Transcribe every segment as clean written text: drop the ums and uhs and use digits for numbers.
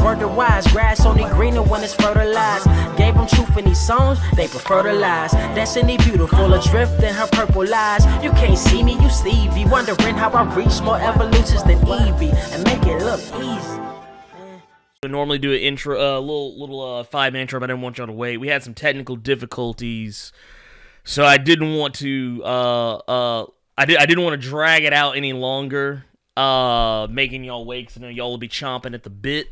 word to wise. Grass only greener when it's fertilized. Gave them truth in these songs, they prefer to lies. Destiny beautiful, adrift in her purple lies. You can't see me, you Stevie. Wondering how I reach more evolutions than Evie and make it look easy. I normally do an intro, little 5-minute intro, but I didn't want y'all to wait. We had some technical difficulties, so I didn't want to. I didn't want to drag it out any longer, making y'all wait. Cause I know y'all will be chomping at the bit,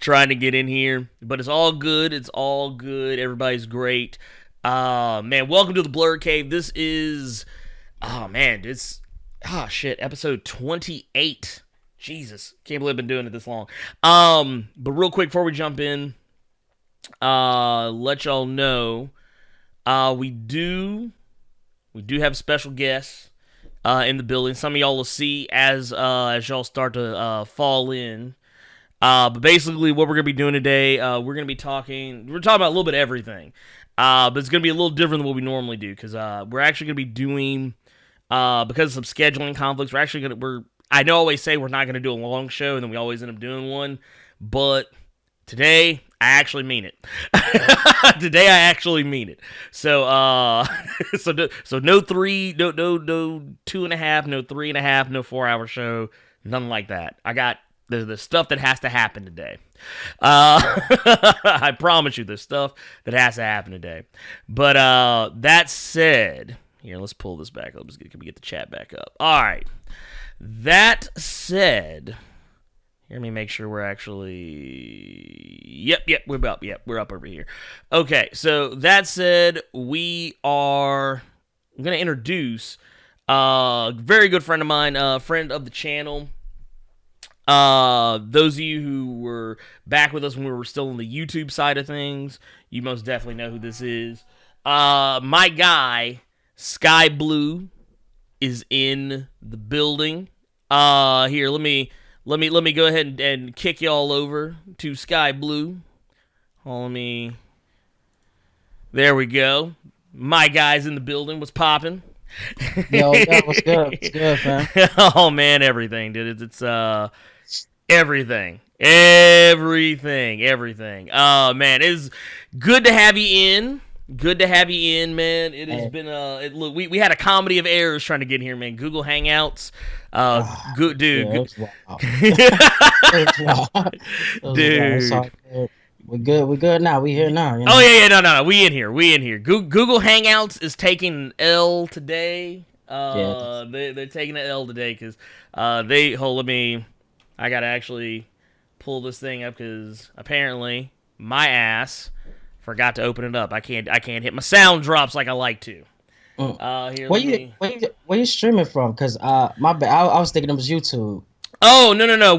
trying to get in here. But it's all good. It's all good. Everybody's great. Man, welcome to the Blerd Cave. This is, episode 28. Jesus, can't believe I've been doing it this long. But real quick before we jump in, let y'all know, we do have special guests in the building. Some of y'all will see as y'all start to fall in. But basically, what we're gonna be doing today, we're talking about a little bit of everything. But it's gonna be a little different than what we normally do because we're actually gonna be doing, because of some scheduling conflicts. I know I always say we're not going to do a long show, and then we always end up doing one. But today, I actually mean it. Today, I actually mean it. So, so no 3, no 2.5, no 3.5, no 4-hour show, nothing like that. I got the stuff that has to happen today. I promise you, there's stuff that has to happen today. But that said, here, let's pull this back up. Can we get the chat back up? All right. That said, let me make sure we're actually, yep, we're up over here. Okay, so that said, I'm going to introduce a very good friend of mine, friend of the channel. Those of you who were back with us when we were still on the YouTube side of things, you most definitely know who this is. My guy, SkyBlew, is in the building. Here, let me go ahead and kick y'all over to SkyBlew. There we go. My guy's in the building. What's popping? Yo, what's good? What's good, man? Oh man, everything, dude. It's everything. Man, it's good to have you in. Good to have you in, man. It has been look, we had a comedy of errors trying to get here, man. Google Hangouts, good dude. Yeah, dude, we're good now. We here now. You know? Oh yeah, no. We in here. Google Hangouts is taking an L today. They're taking an L today because I gotta actually pull this thing up because apparently my ass forgot to open it up. I can't hit my sound drops like I like to. Here, where you streaming from? Cause my bad. I was thinking it was YouTube. Oh no.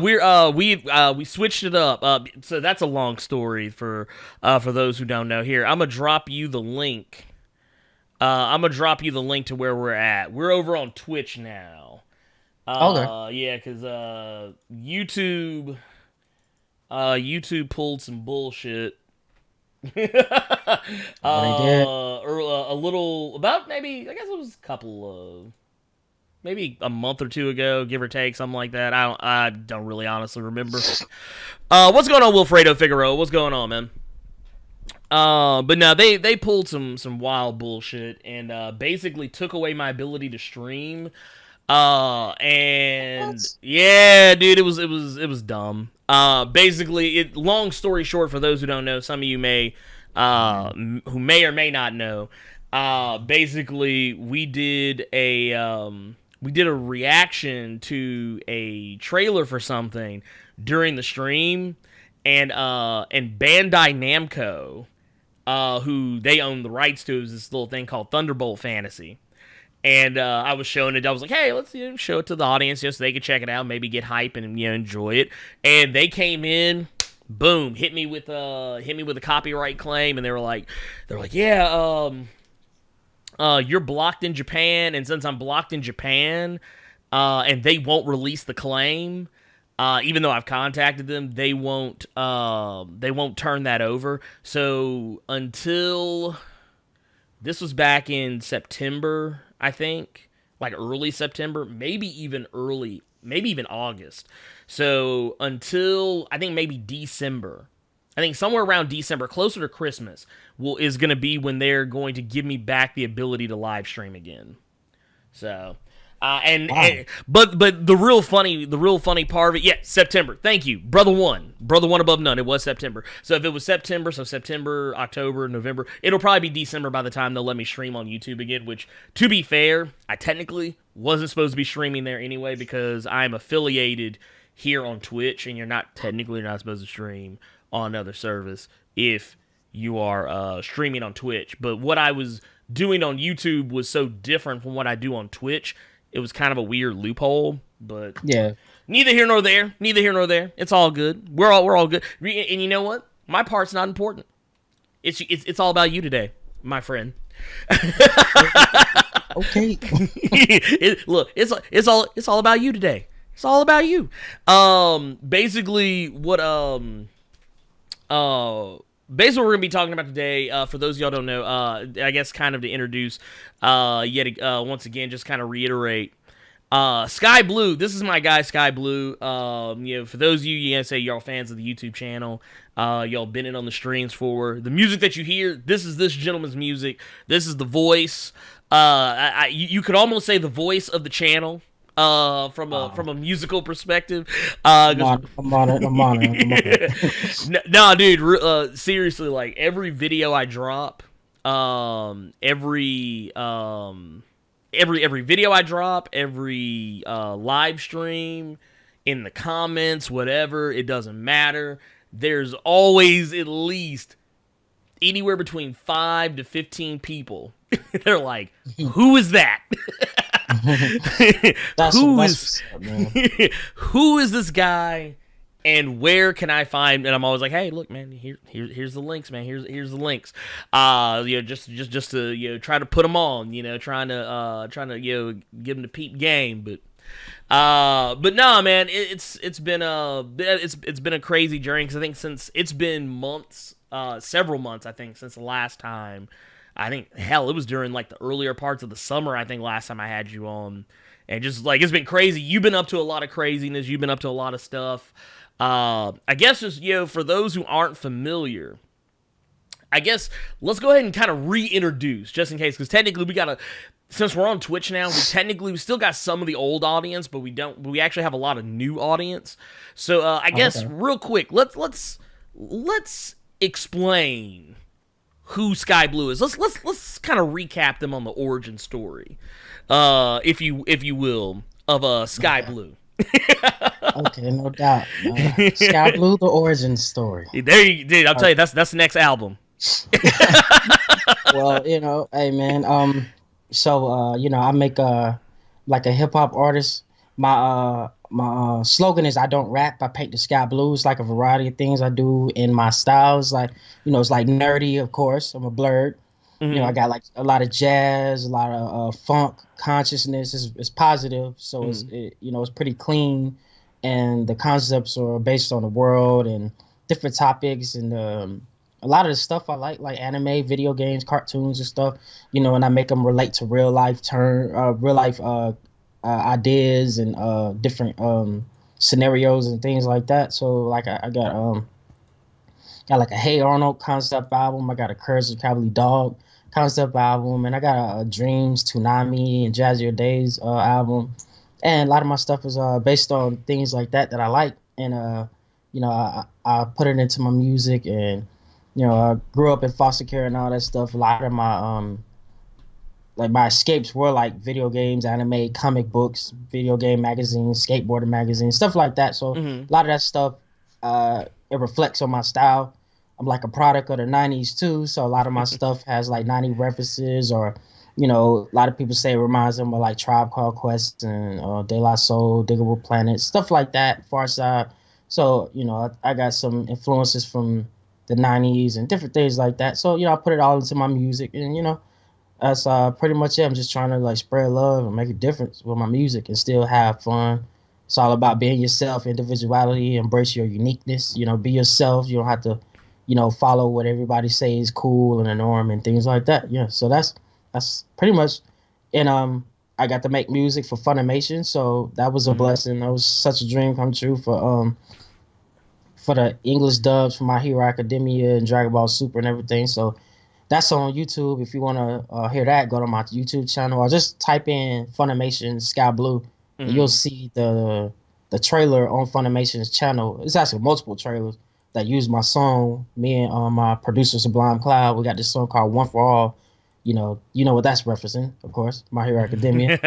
We switched it up. So that's a long story for those who don't know. Here, I'm gonna drop you the link. To where we're at. We're over on Twitch now. Okay. Yeah, because YouTube pulled some bullshit. A little about maybe I guess it was maybe a month or two ago, give or take, something like that. I don't really honestly remember. What's going on, Wilfredo Figueroa? What's going on, man? But no, they pulled some wild bullshit and basically took away my ability to stream. And what? Yeah, dude, it was dumb. Basically, long story short, for those who don't know, some of you who may or may not know, basically we did a reaction to a trailer for something during the stream, and Bandai Namco, who they own the rights to, is this little thing called Thunderbolt Fantasy. And I was showing it. I was like, "Hey, let's show it to the audience, so they could check it out, maybe get hype and enjoy it." And they came in, boom, hit me with a copyright claim, and they were like, "Yeah, you're blocked in Japan, and since I'm blocked in Japan, and they won't release the claim, even though I've contacted them, they won't turn that over. So until this was back in September." I think, like early September, maybe even early maybe even August. So until I think maybe December, I think somewhere around December, closer to Christmas, is going to be when they're going to give me back the ability to live stream again. So, but the real funny part of it, yeah, September. Thank you, brother one above none. It was September. So if it was September, September, October, November, it'll probably be December by the time they'll let me stream on YouTube again. Which, to be fair, I technically wasn't supposed to be streaming there anyway because I'm affiliated here on Twitch, and you're not supposed to stream on another service if you are streaming on Twitch. But what I was doing on YouTube was so different from what I do on Twitch. It was kind of a weird loophole, but yeah, neither here nor there. It's all good. We're all good. And you know what? My part's not important. It's all about you today, my friend. Okay. Look, it's all about you today. It's all about you. Basically what we're gonna be talking about today, for those of y'all don't know, I guess kind of to introduce, once again, just kind of reiterate, SkyBlew. This is my guy, SkyBlew. For those of you say y'all fans of the YouTube channel, y'all been in on the streams for the music that you hear. This is this gentleman's music. This is the voice. You could almost say the voice of the channel. From a musical perspective. I'm on it. No, dude, seriously, like every video I drop, every video I drop, every live stream, in the comments, whatever, it doesn't matter. There's always at least anywhere between 5 to 15 people. They're like, who is that? Who is this guy, and where can I find? And I'm always like, hey, look, man, here's the links, man. Here's the links. Just to try to put them on. Trying to give them the peep game, but no, man, it's been a crazy journey because I think since it's been months, several months, I think since the last time. I think, hell, it was during, like, the earlier parts of the summer, I think, last time I had you on. And just, like, it's been crazy. You've been up to a lot of craziness. You've been up to a lot of stuff. I guess just, for those who aren't familiar, I guess let's go ahead and kind of reintroduce, just in case. Because technically, since we're on Twitch now, we still got some of the old audience, but we actually have a lot of new audience. So, I guess, real quick, let's explain who SkyBlew is. Let's kind of recap them on the origin story, if you will, of SkyBlew. Okay, no doubt. SkyBlew, the origin story. There you, dude. I'll tell you, that's the next album. Well, hey man. So I make like a hip hop artist. My slogan is I don't rap, I paint the sky blue. It's like a variety of things I do in my styles. Like, it's like nerdy, of course. I'm a Blerd. Mm-hmm. I got like a lot of jazz, a lot of funk, consciousness. It's positive, so it's pretty clean, and the concepts are based on the world and different topics, and a lot of the stuff I like anime, video games, cartoons and stuff. And I make them relate to real life ideas and different scenarios and things like that. So like I got like a Hey Arnold concept album. I got a Courage the Cowardly Dog concept album, and I got a Dreams, Toonami, and Jazzier Days album. And a lot of my stuff is based on things like that I like, and I put it into my music. And I grew up in foster care and all that stuff. A lot of my my escapes were like video games, anime, comic books, video game magazines, skateboarding magazines, stuff like that. So a lot of that stuff, it reflects on my style. I'm like a product of the 90s too. So a lot of my stuff has like 90 references, or, a lot of people say it reminds them of like Tribe Called Quest and De La Soul, Diggable Planet, stuff like that, Far Side. So, I got some influences from the 90s and different things like that. So, I put it all into my music, and, that's pretty much it. I'm just trying to like spread love and make a difference with my music and still have fun. It's all about being yourself, individuality, embrace your uniqueness, be yourself. You don't have to, follow what everybody says is cool and the norm and things like that. Yeah. So that's pretty much, and I got to make music for Funimation, so that was a blessing. That was such a dream come true for the English dubs for My Hero Academia and Dragon Ball Super and everything. So that's on YouTube. If you want to hear that, go to my YouTube channel or just type in Funimation SkyBlew, and you'll see the trailer on Funimation's channel. It's actually multiple trailers that use my song. Me and my producer Sublime Cloud, we got this song called One for All. You know what that's referencing, of course, My Hero Academia.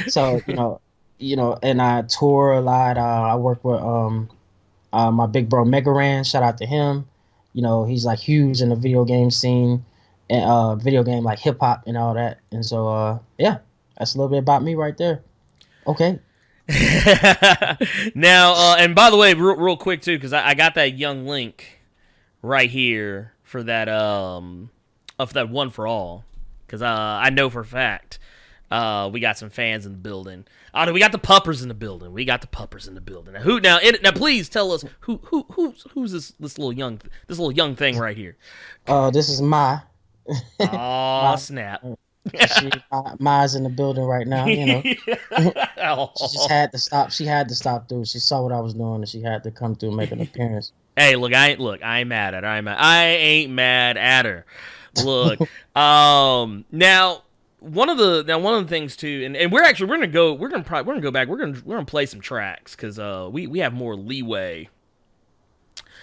so and I tour a lot. I work with my big bro Megaran. Shout out to him. He's like huge in the video game scene and video game like hip hop and all that. And so yeah, that's a little bit about me right there. Okay. Now, and by the way, real quick too, because I got that young link right here for that of that One for All, because I know for a fact we got some fans in the building. Oh, no, we got the puppers in the building. Now, please tell us who's this little young thing right here. This is Ma. Oh, snap. Ma's in the building right now. She just had to stop. She had to stop through. She saw what I was doing, and she had to come through and make an appearance. Hey, look, I ain't mad at her. I ain't mad at her. Look, now one of the things too, and we're gonna go back. We're gonna play some tracks because we have more leeway.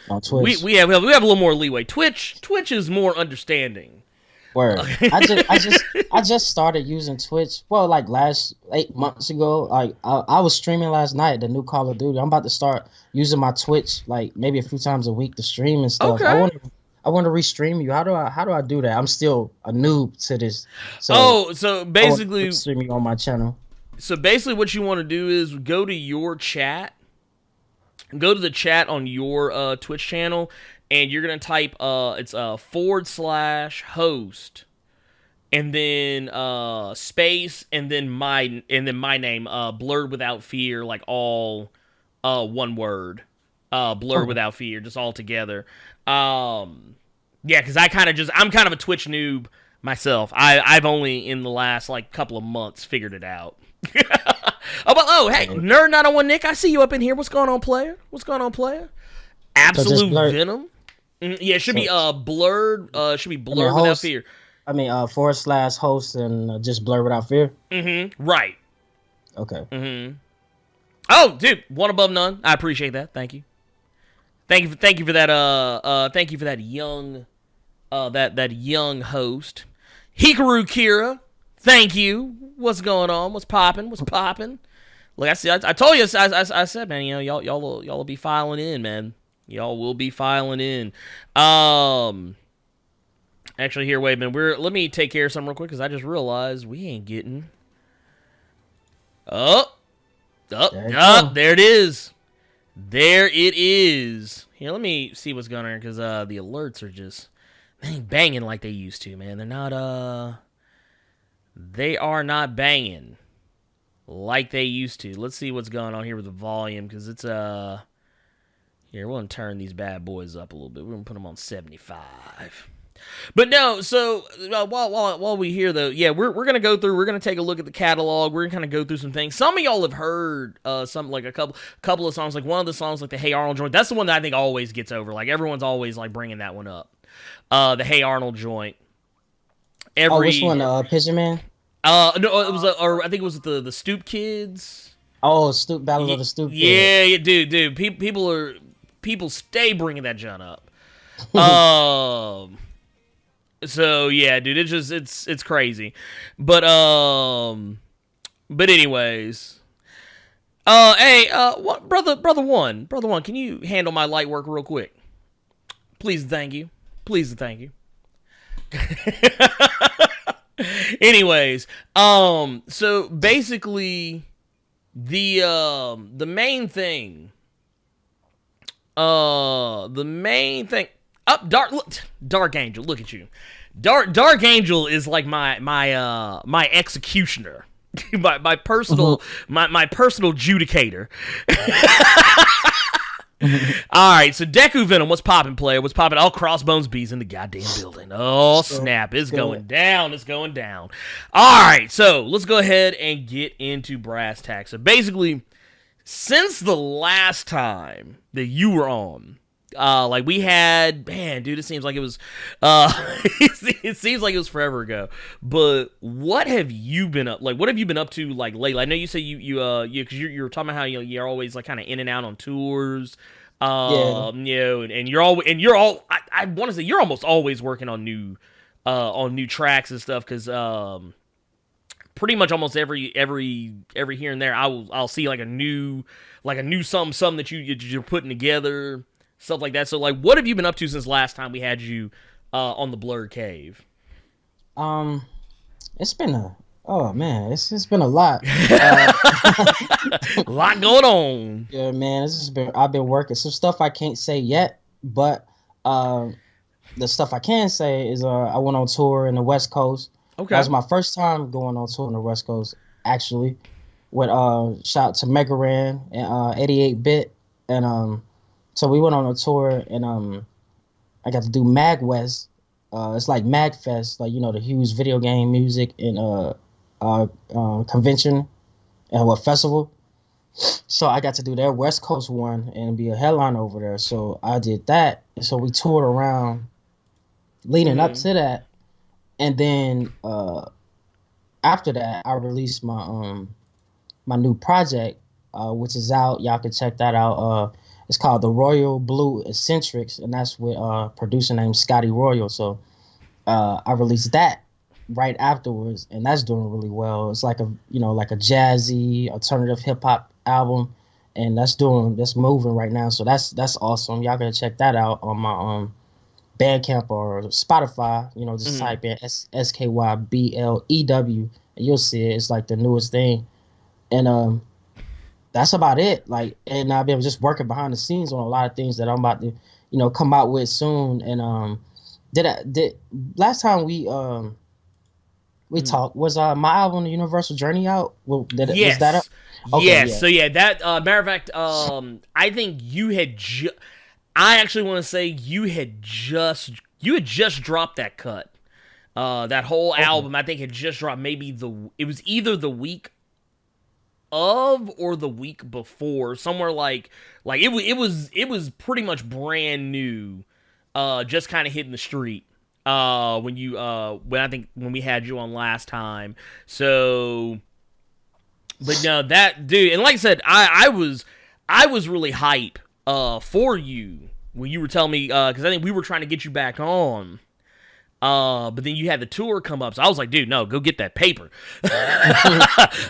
On Twitch, we have a little more leeway. Twitch is more understanding. Word. I just started using Twitch. Well, like last 8 months ago. Like I was streaming last night the new Call of Duty. I'm about to start using my Twitch like maybe a few times a week to stream and stuff. Okay. I want to restream you. How do I do that? I'm still a noob to this. So basically stream you on my channel. So basically what you want to do is go to your chat. Go to the chat on your Twitch channel, and you're gonna type it's /host and then space and then my name Blerd Without Fear, like all one word. Blerd Without Fear, just all together. Yeah, because I'm kind of a Twitch noob myself. I've only in the last like couple of months figured it out. Hey, Nerd 901 Nick, I see you up in here. What's going on, player? Absolute Venom. Yeah, it should be Blerd. Should be Blerd Without Fear. I mean, /host and just Blerd Without Fear. Mm-hmm. Right. Okay. Mm-hmm. Oh, dude, one above none. I appreciate that. Thank you. Thank you for that. Thank you for that young, that young host, Hikaru Kira. Thank you. What's going on? What's popping? Look, I see. I told you. I said, man. Y'all will be filing in, man. Y'all will be filing in. Actually, here, wait a minute. Let me take care of something real quick because I just realized we ain't getting. There it is. There it is. Here, let me see what's going on because the alerts are just they ain't banging like they used to, man. They're not they are not banging like they used to. Let's see what's going on here with the volume because it's here, we're gonna turn these bad boys up a little bit. We're gonna put them on 75. But no, so while we hear though, yeah, we're gonna go through. We're gonna take a look at the catalog. We're gonna kind of go through some things. Some of y'all have heard some like a couple of songs. Like one of the songs, like the Hey Arnold joint. That's the one that I think always gets over. Like everyone's always like bringing that one up. The Hey Arnold joint. Which one? Pigeon Man. No, it was or I think it was the Stoop Kids. Oh, Battle of the Stoop Kids. Yeah, dude. People stay bringing that junk up. So yeah, dude, it's crazy, but anyways, hey, brother one, can you handle my light work real quick, please? Thank you. Anyways, so basically, the main thing. Dark Angel, look at you. Dark Angel is like my executioner, my personal my personal judicator. All right, so Deku Venom, what's popping, player? What's popping? Oh, Crossbones B's in the goddamn building. Oh, snap. It's going down. It's going down. All right, so let's go ahead and get into brass tacks. So basically, since the last time that you were on, like we had, man, dude, it seems like it was, it seems like it was forever ago. But what have you been up? Like, what have you been up to like lately? I know you say because you're talking about how you're always like kind of in and out on tours, you know, and you're all, I want to say you're almost always working on new tracks and stuff because pretty much almost every here and there I'll see like a new something that you're putting together. Stuff like that. So, like, what have you been up to since last time we had you on the Blerd Cave? It's been it's been a lot. A lot going on. Yeah, man. I've been working some stuff I can't say yet, but the stuff I can say is I went on tour in the West Coast. Okay, that was my first time going on tour in the West Coast. Actually, with shout out to Mega Ran and 88-bit and So we went on a tour, and I got to do Mag West. It's like Mag Fest, like, you know, the huge video game music and convention and festival. So I got to do their West Coast one and be a headliner over there. So I did that. And so we toured around leading up to that. And then after that, I released my my new project, which is out. Y'all can check that out. It's called the Royal Blue Eccentrics, and that's with a producer named Scotty Royal. So I released that right afterwards, and that's doing really well. It's like a jazzy alternative hip hop album, and that's moving right now. So that's awesome. Y'all gotta check that out on my Bandcamp or Spotify. You know, just type in SkyBlew, and you'll see it. It's like the newest thing, and that's about it. Like, and I've been just working behind the scenes on a lot of things that I'm about to, you know, come out with soon. And did last time we talked was my album The Universal Journey out? Well, yes. Was that up? Okay, yes. Yeah. So yeah, that matter of fact, I think you had I actually want to say you had just dropped that cut. That whole album I think had just dropped. Maybe it was either the week of or the week before, somewhere like it was pretty much brand new, just kind of hitting the street when we had you on last time. So, but no, that dude, and like I said, I was really hype for you when you were telling me, because I think we were trying to get you back on. But then you had the tour come up, so I was like, dude, no, go get that paper.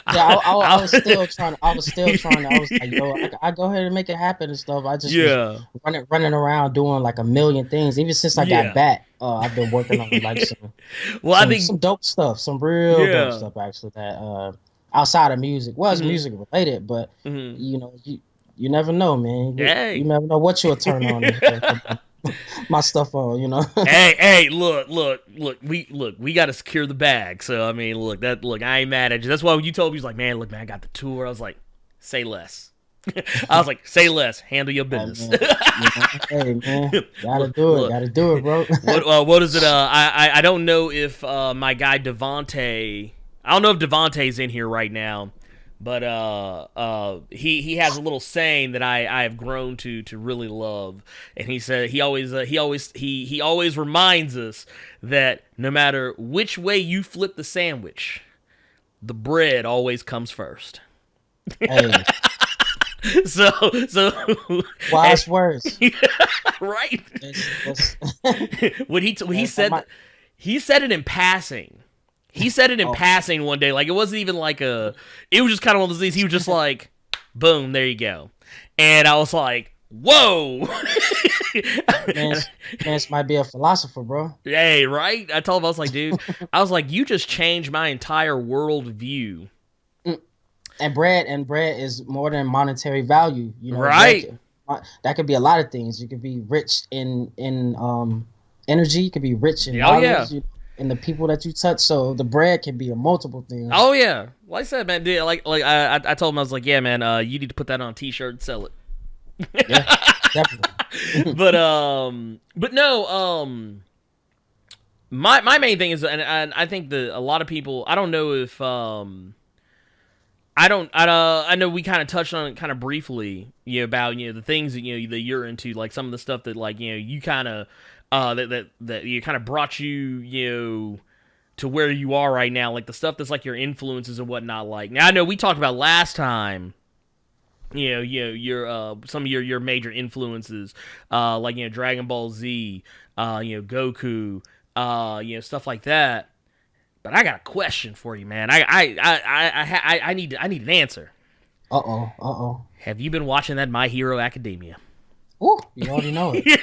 I was still trying. I was like, yo, I go ahead and make it happen and stuff. I just was running around doing like a million things. Even since I got back, I've been working on like some dope stuff, some real dope stuff actually. That outside of music, it's music related, but you know, you never know, man. You never know what you'll turn on. My stuff on, you know. hey, look, we got to secure the bag. So I mean, I ain't mad at you. That's why when you told me, like, man, I got the tour. I was like, say less. I was like, say less. Handle your business. Hey man, gotta do it, bro. What is it? I don't know if my guy Devontae. I don't know if Devontae's in here right now. But he has a little saying that I have grown to really love, and he said he always reminds us that no matter which way you flip the sandwich, the bread always comes first. Hey. so wise words, right? When he said it in passing. He said it in passing one day. Like, it wasn't even like it was just kind of one of those things. He was just like, boom, there you go. And I was like, whoa. Man, might be a philosopher, bro. Hey, right? I told him, I was like, dude, you just changed my entire worldview. And bread is more than monetary value. You know, right? That could be a lot of things. You could be rich in energy. You could be rich in knowledge. And the people that you touch, so the bread can be a multiple things. Oh yeah, like I said, man, dude, I told him, I was like, yeah, man, you need to put that on a T-shirt and sell it. Yeah. Definitely. But no, my main thing is, and I think that a lot of people, I don't know if I know we kind of touched on it kind of briefly, about the things that that you're into, like some of the stuff that like you kind of that you kind of brought you to where you are right now, like the stuff that's like your influences and whatnot. Like now, I know we talked about last time, your some of your major influences, like Dragon Ball Z, Goku, stuff like that. But I got a question for you, man. I need an answer. Uh-oh. Have you been watching that My Hero Academia? Ooh, you already know it.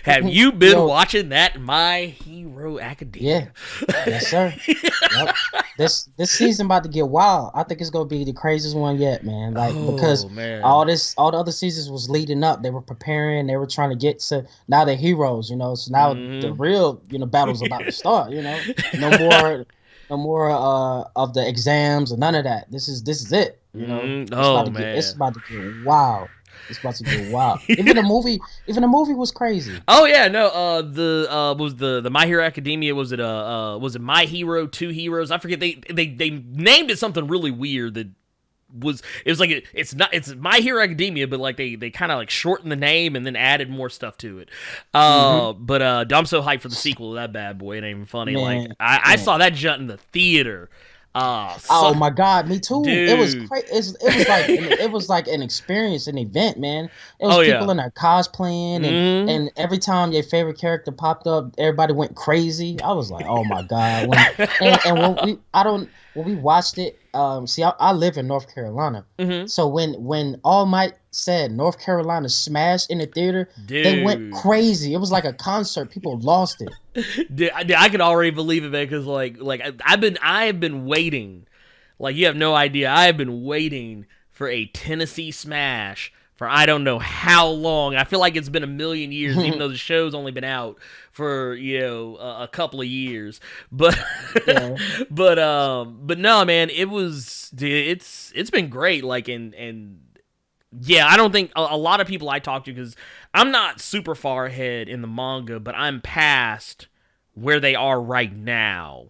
Have you been watching that My Hero Academia? Yeah. Yes, sir. Yep. This season about to get wild. I think it's gonna be the craziest one yet, man. Like because all the other seasons was leading up. They were preparing. They were trying to get to now they're heroes. So now the real battle's about to start. No more of the exams or none of that. This is it. It's about to get wild. It's about to get wild. Even the movie was crazy. Oh yeah, no. Was the My Hero Academia? Was it My Hero, Two Heroes? I forget. They named it something really weird. It was like it's My Hero Academia, but like they kind of like shortened the name and then added more stuff to it. But I'm so hyped for the sequel to that bad boy. It ain't even funny. Man, like I saw that jut in the theater. Oh my God, me too. Dude. It was crazy. It was like an experience, an event, man. It was people in there cosplaying, and every time your favorite character popped up, everybody went crazy. I was like, oh my God. When we watched it, I live in North Carolina, so when All Might said North Carolina smashed in the theater, they went crazy. It was like a concert. People lost it. Dude, I could already believe it, man, because like I have been waiting, like you have no idea. I have been waiting for a Tennessee smash for I don't know how long. I feel like it's been a million years, even though the show's only been out for a couple of years. But but no, man, it was, dude, it's been great. Like and yeah, I don't think a lot of people I talk to, because I'm not super far ahead in the manga, but I'm past where they are right now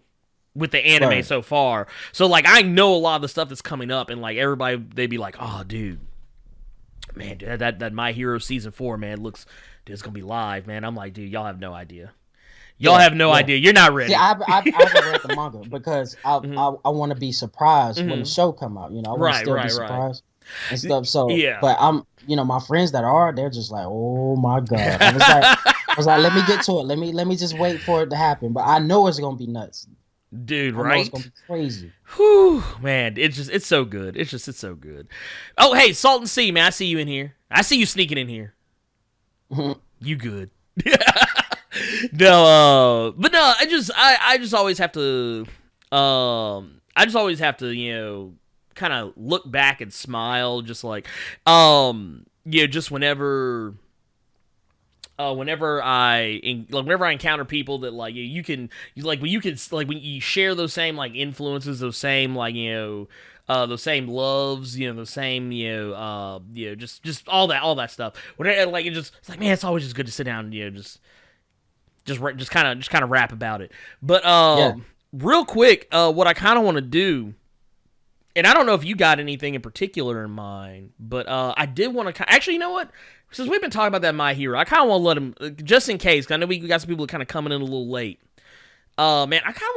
with the anime so far. So like I know a lot of the stuff that's coming up, and like everybody, they'd be like, oh dude, man, dude, that My Hero season 4, man, dude, it's gonna be live, man. I'm like, dude, y'all have no idea. Y'all have no idea. You're not ready. See, I haven't read the manga because I want to be surprised when the show come out. I want to still be surprised and stuff. So, but I'm, my friends they're just like, oh my God. I was like, let me get to it. Let me just wait for it to happen. But I know it's gonna be nuts, dude. I know it's gonna be crazy. Whew, man, it's so good. It's so good. Oh, hey, Salt and Sea, man, I see you in here. I see you sneaking in here. You good? No, but no, I just always have to, kind of look back and smile, just like, just whenever I encounter people that like when you share those same like influences, those same like those same loves, the same just all that stuff. When like it's like, man, it's always just good to sit down and just kind of rap about it. But real quick, what I kind of want to do, and I don't know if you got anything in particular in mind, but I did want to actually, you know what? Since we've been talking about that My Hero, I kind of want to let him, just in case, because I know we got some people kind of coming in a little late. Man, I kind of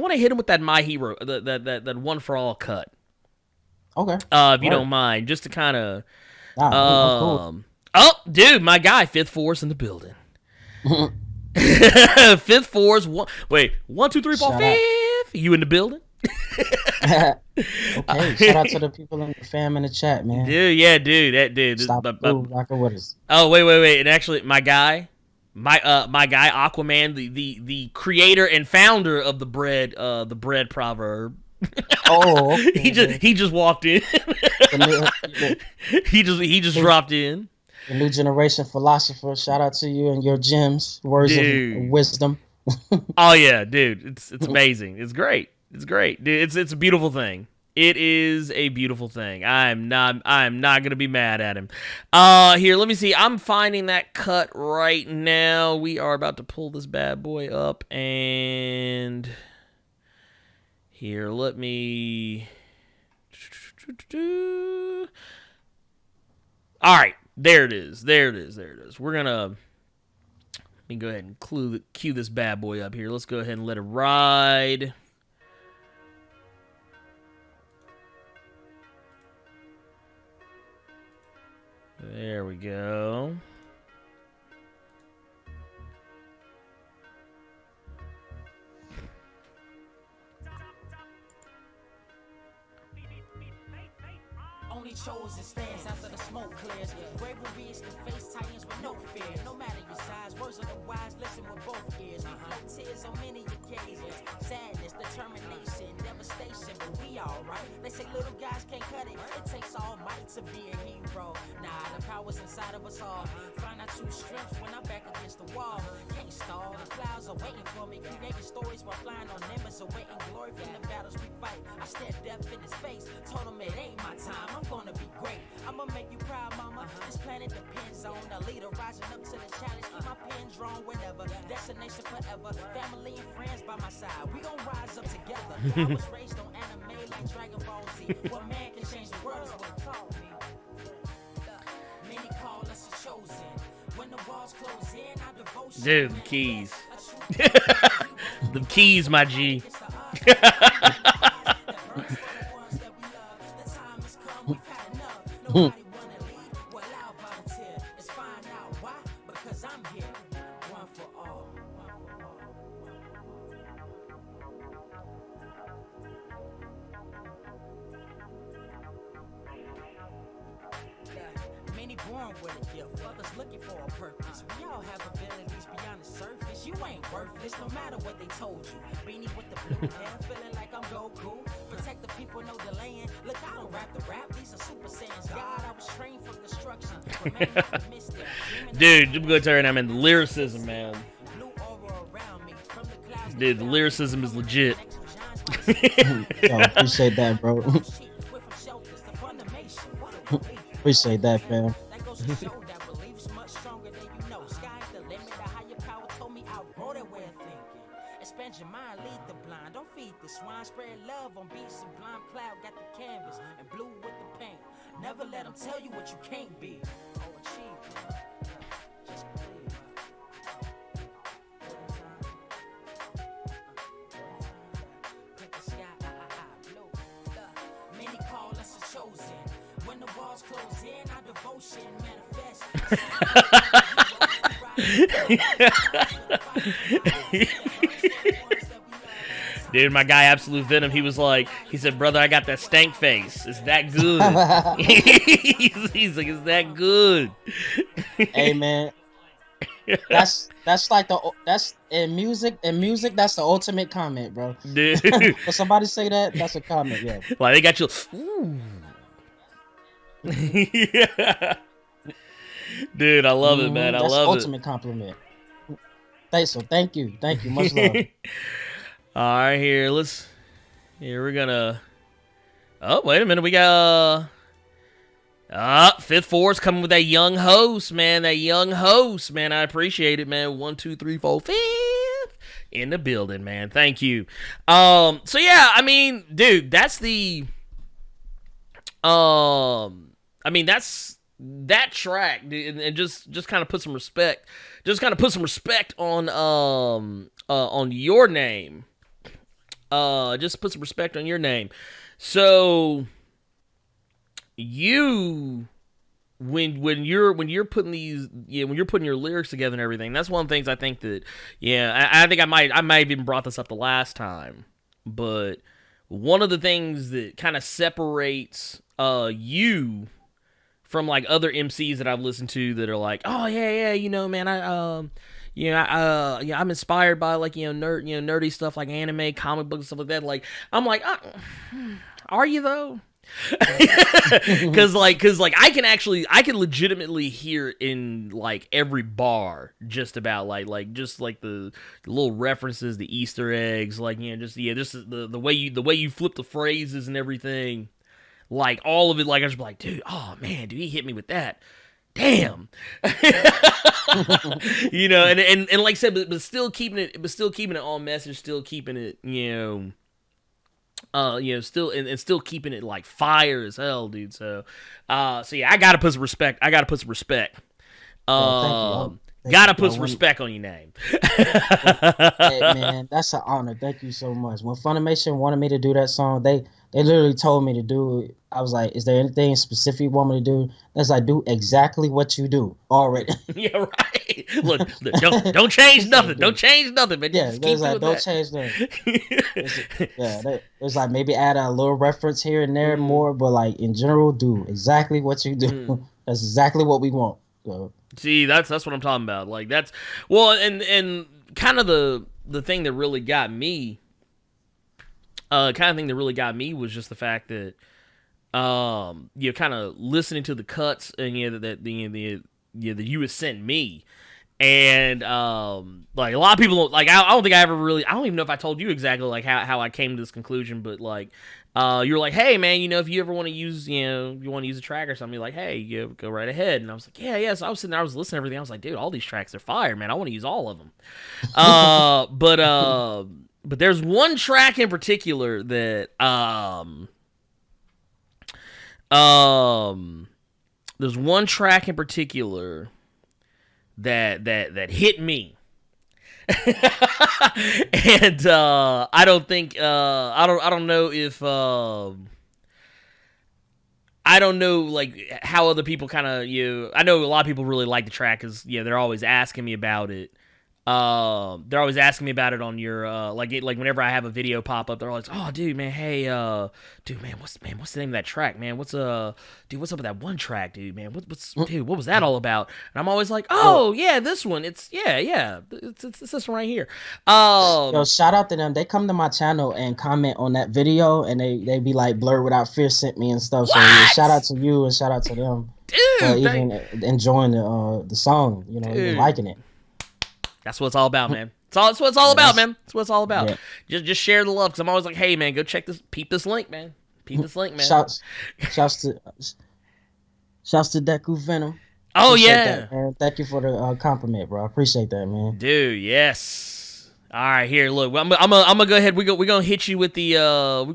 want to hit him with that My Hero, that One for All cut. Okay. If you don't mind, just to kind of, cool. Oh, dude, my guy, Fifth Force in the building. Fifth Force, 1, 2, 3, 4, 5. You in the building? Okay, shout out to the people in the fam in the chat, man. Dude, yeah, dude, that dude. Stop rocking with us. Oh, wait, and actually, my guy, Aquaman, the creator and founder of the bread proverb. Oh, okay. he just walked in. He just dropped in. The new generation philosopher. Shout out to you and your gems, words of wisdom. Oh yeah, dude, it's amazing. It's great. It's great, dude. It's a beautiful thing. It is a beautiful thing. I'm not gonna be mad at him. Here, let me see. I'm finding that cut right now. We are about to pull this bad boy up, and here, let me. All right, there it is. We're gonna. Let me go ahead and cue this bad boy up here. Let's go ahead and let it ride. There we go. Only chosen stands after the smoke clears. Bravery is the face titans with no fear. No matter your size, words of the wise, listen with both ears. We flow tears on many occasions. Sadness, determination, devastation, but we alright. They say little guys can't cut it. It takes all might to be a hero. Nah, the power's inside of us all. Find our true strength when I'm back against the wall. Can't stall, the clouds are waiting for me. Creating stories while flying on nimbus, awaiting glory from the battles we fight. I stared death in his face, told him it ain't my time. I'm gonna be great. I'ma make you proud, mama. This planet depends on the leader rising up to the challenge. Keep my pen drawn whenever. Destination forever. Family and friends by my side. We gon' rise up together. I was raised on anime like Dragon Ball Z. What man can change the world is what taught me. Many call us a chosen. When the walls close in, our devotion. Dude, the keys. The keys, my G. Nobody wanna lead, well I'll volunteer. Let's find out why, because I'm here, one for all. Many born with a gift, others looking for a purpose. We all have abilities beyond the surface. You ain't worthless, no matter what they told you. Beanie with the blue hair, feeling like I'm Goku. Protect the people, know the land. Look, I don't rap the rap, these are Super Saiyans. God, I was trained for destruction. Dude, I'm gonna tell you right now, man, the lyricism, man. Dude, the lyricism is legit. Yo, appreciate that, bro. Appreciate that, fam. Expand your mind, lead the blind. Don't feed the swine. Spread love on beats and blind cloud. Got the canvas and blue with the paint. Never let them tell you what you can't be or achieve. Just believe. Pick the sky, blue. Many call us a chosen. When the walls close in, our devotion manifests. Dude, my guy Absolute Venom, he said, brother, I got that stank face. Is that good? he's like, is that good? Hey, man. That's like that's in music. In music, that's the ultimate comment, bro. Dude. When somebody say that, that's a comment, yeah. Like, they got you. Ooh. Yeah. Dude, I love it, man. I that's love it. That's ultimate compliment. Thank you. Much love. All right, here we're gonna. Oh, wait a minute, we got Fifth Force coming with that young host, man. I appreciate it, man. 1, 2, 3, 4, 5 in the building, man. Thank you. So yeah, I mean, dude, that's the. That's that track, dude, and just kind of put some respect. Just kind of put some respect on your name. Just put some respect on your name. So you, when you're putting these, when you're putting your lyrics together and everything, that's one of the things I think that, I think I might have even brought this up the last time, but one of the things that kind of separates you from like other MCs that I've listened to that are like, oh yeah, man, I'm inspired by like, nerdy stuff like anime, comic books, stuff like that. Like, I'm like, are you though? Cause like I can legitimately hear in like every bar just about like just like the little references, the Easter eggs, like just the way you flip the phrases and everything, like all of it. Like I just be like, dude, oh man, dude, he hit me with that. Damn. And like I said, but still keeping it on message, still keeping it, still keeping it like fire as hell, dude. So yeah, I gotta put some respect. Gotta put some respect on your name. Hey, man, that's an honor. Thank you so much. When Funimation wanted me to do that song, they literally told me to do it. I was like, is there anything specific you want me to do? That's like, do exactly what you do already. Yeah, right. Look, don't change nothing. Don't change nothing, man. Yeah, there's like, don't change nothing. There's like maybe add a little reference here and there more, but like in general, do exactly what you do. That's exactly what we want. So. See, that's what I'm talking about. Like that's and kind of the thing that really got me. Was just the fact that kind of listening to the cuts and that you had sent me, and like a lot of people like I don't think I ever really, I don't even know if I told you exactly like how I came to this conclusion, but like you were like, hey man, if you ever want to use you want to use a track or something, you're like, hey, go right ahead. And I was like, yeah. So I was sitting there, I was listening to everything. I was like, dude, all these tracks are fire, man. I want to use all of them. But there's one track in particular that there's one track in particular that hit me. And I don't think I don't know if I don't know like how other people kind of I know a lot of people really like the track because they're always asking me about it. They're always asking me about it on your like whenever I have a video pop up, they're always, oh dude, man, hey, dude, man, what's the name of that track, man? What's up with that one track, dude, man? Dude, what was that all about? And I'm always like, oh yeah, this one, it's it's this one right here. Yo, shout out to them. They come to my channel and comment on that video, and they be like, Blerd Without Fear sent me and stuff. So yeah, shout out to you and shout out to them, dude, even enjoying the song, even liking it. That's what it's all about, man. That's what it's all about, man. That's what it's all about. Yeah. Just share the love, because I'm always like, hey, man, go check this, peep this link, man. Peep this link, man. Shouts to Deku Venom. Oh, appreciate yeah. That, man. Thank you for the compliment, bro. I appreciate that, man. Dude, yes. All right, here, look. I'm gonna go ahead. We're gonna hit you with the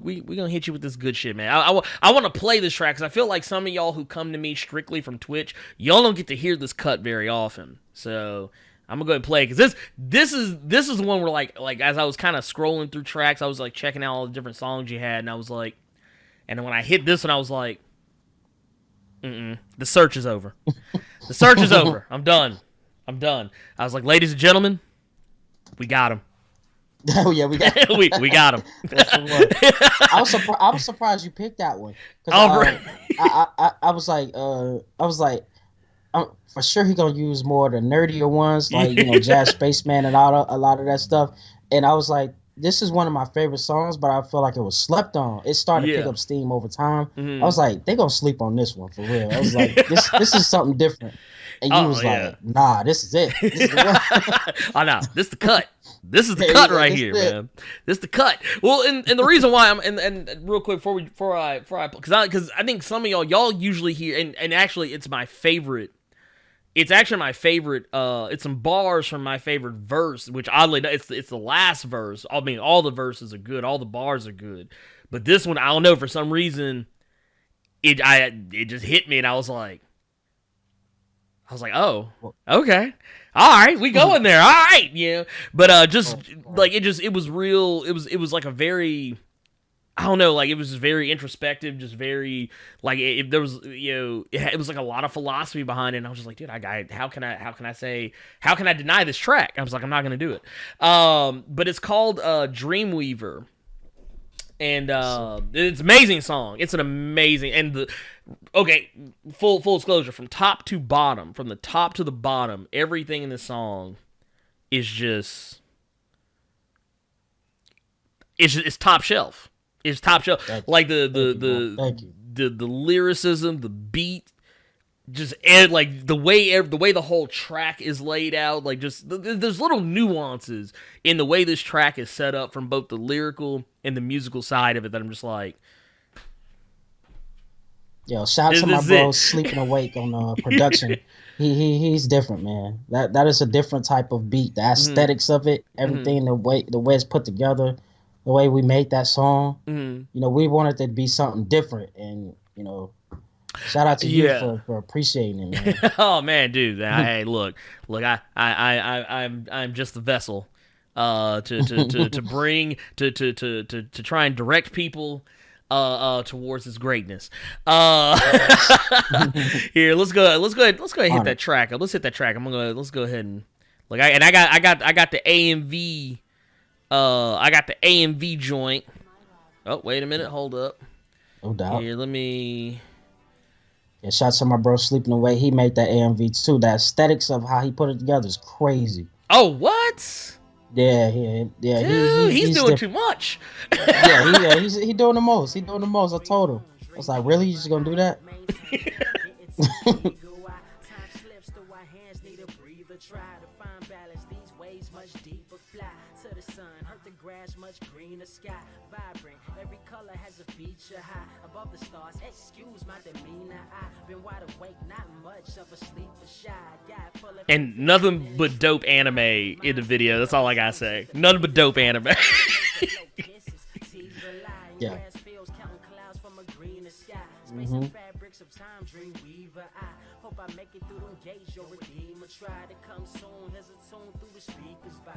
we're gonna hit you with this good shit, man. I want to play this track because I feel like some of y'all who come to me strictly from Twitch, y'all don't get to hear this cut very often. So I'm gonna go ahead and play because this is the one where like as I was kind of scrolling through tracks, I was like checking out all the different songs you had, and I was like, and then when I hit this one, I was like, the search is over. The search is over. I'm done. I was like, ladies and gentlemen, we got him. Oh yeah, we got him. we got him. I was surprised you picked that one. Right. I was like. For sure he gonna use more of the nerdier ones, like Jazz Spaceman and a lot of that stuff. And I was like, this is one of my favorite songs, but I feel like it was slept on. It started to pick up steam over time. I was like, they gonna sleep on this one for real. I was like, this is something different. And you was like, nah, this is it. This is the one. Oh no, this is the cut. This is the cut right here, man. This is the cut. Well, and the reason why I'm and real quick before I because I think some of y'all usually hear and actually it's my favorite. It's actually my favorite. It's some bars from my favorite verse, which oddly it's the last verse. I mean, all the verses are good, all the bars are good, but this one, I don't know, for some reason, it just hit me, and I was like, oh, okay, all right, we going there, all right, But just like it was real. It was like a very. I don't know, like it was just very introspective, just very like there was it was like a lot of philosophy behind it. And I was just like, dude, how can I deny this track? I was like, I'm not gonna do it. But it's called Dreamweaver, and it's an amazing song. It's an amazing full disclosure, from the top to the bottom, everything in the song is just it's top shelf. It's top shelf. Like the the lyricism, the beat, just like the way the whole track is laid out, like just there's little nuances in the way this track is set up from both the lyrical and the musical side of it that I'm just like, yo, shout out to my bro Sleeping Awake on production. He's different, man. That is a different type of beat. The aesthetics of it, everything, the way it's put together, the way we made that song. You know, we wanted it to be something different, and you know, shout out to you for appreciating it, man. Oh man, dude. Hey, look, I'm just the vessel to bring to try and direct people towards his greatness. Here, let's go ahead and hit that track. Let's hit that track. Let's go ahead and I got the AMV I got the AMV joint. Oh, wait a minute, hold up. No doubt. Here, let me. Yeah, shout out to my bro Sleeping Away. He made that AMV too. The aesthetics of how he put it together is crazy. Oh, what? Yeah. Dude, he's doing too much. He's doing the most. He's doing the most. I told him. I was like, really? You just gonna do that? Much greener sky, vibrant. Every color has a feature high above the stars. Excuse my demeanor. I've been wide awake, not much of a sleeper shy guy. And nothing but dope anime in the video. That's all I gotta say. Nothing but dope anime. Yeah. Fabrics of time, dream weaver. I hope I make it through them gates. Your redeemer try to come soon. There's a tune through the speakers by.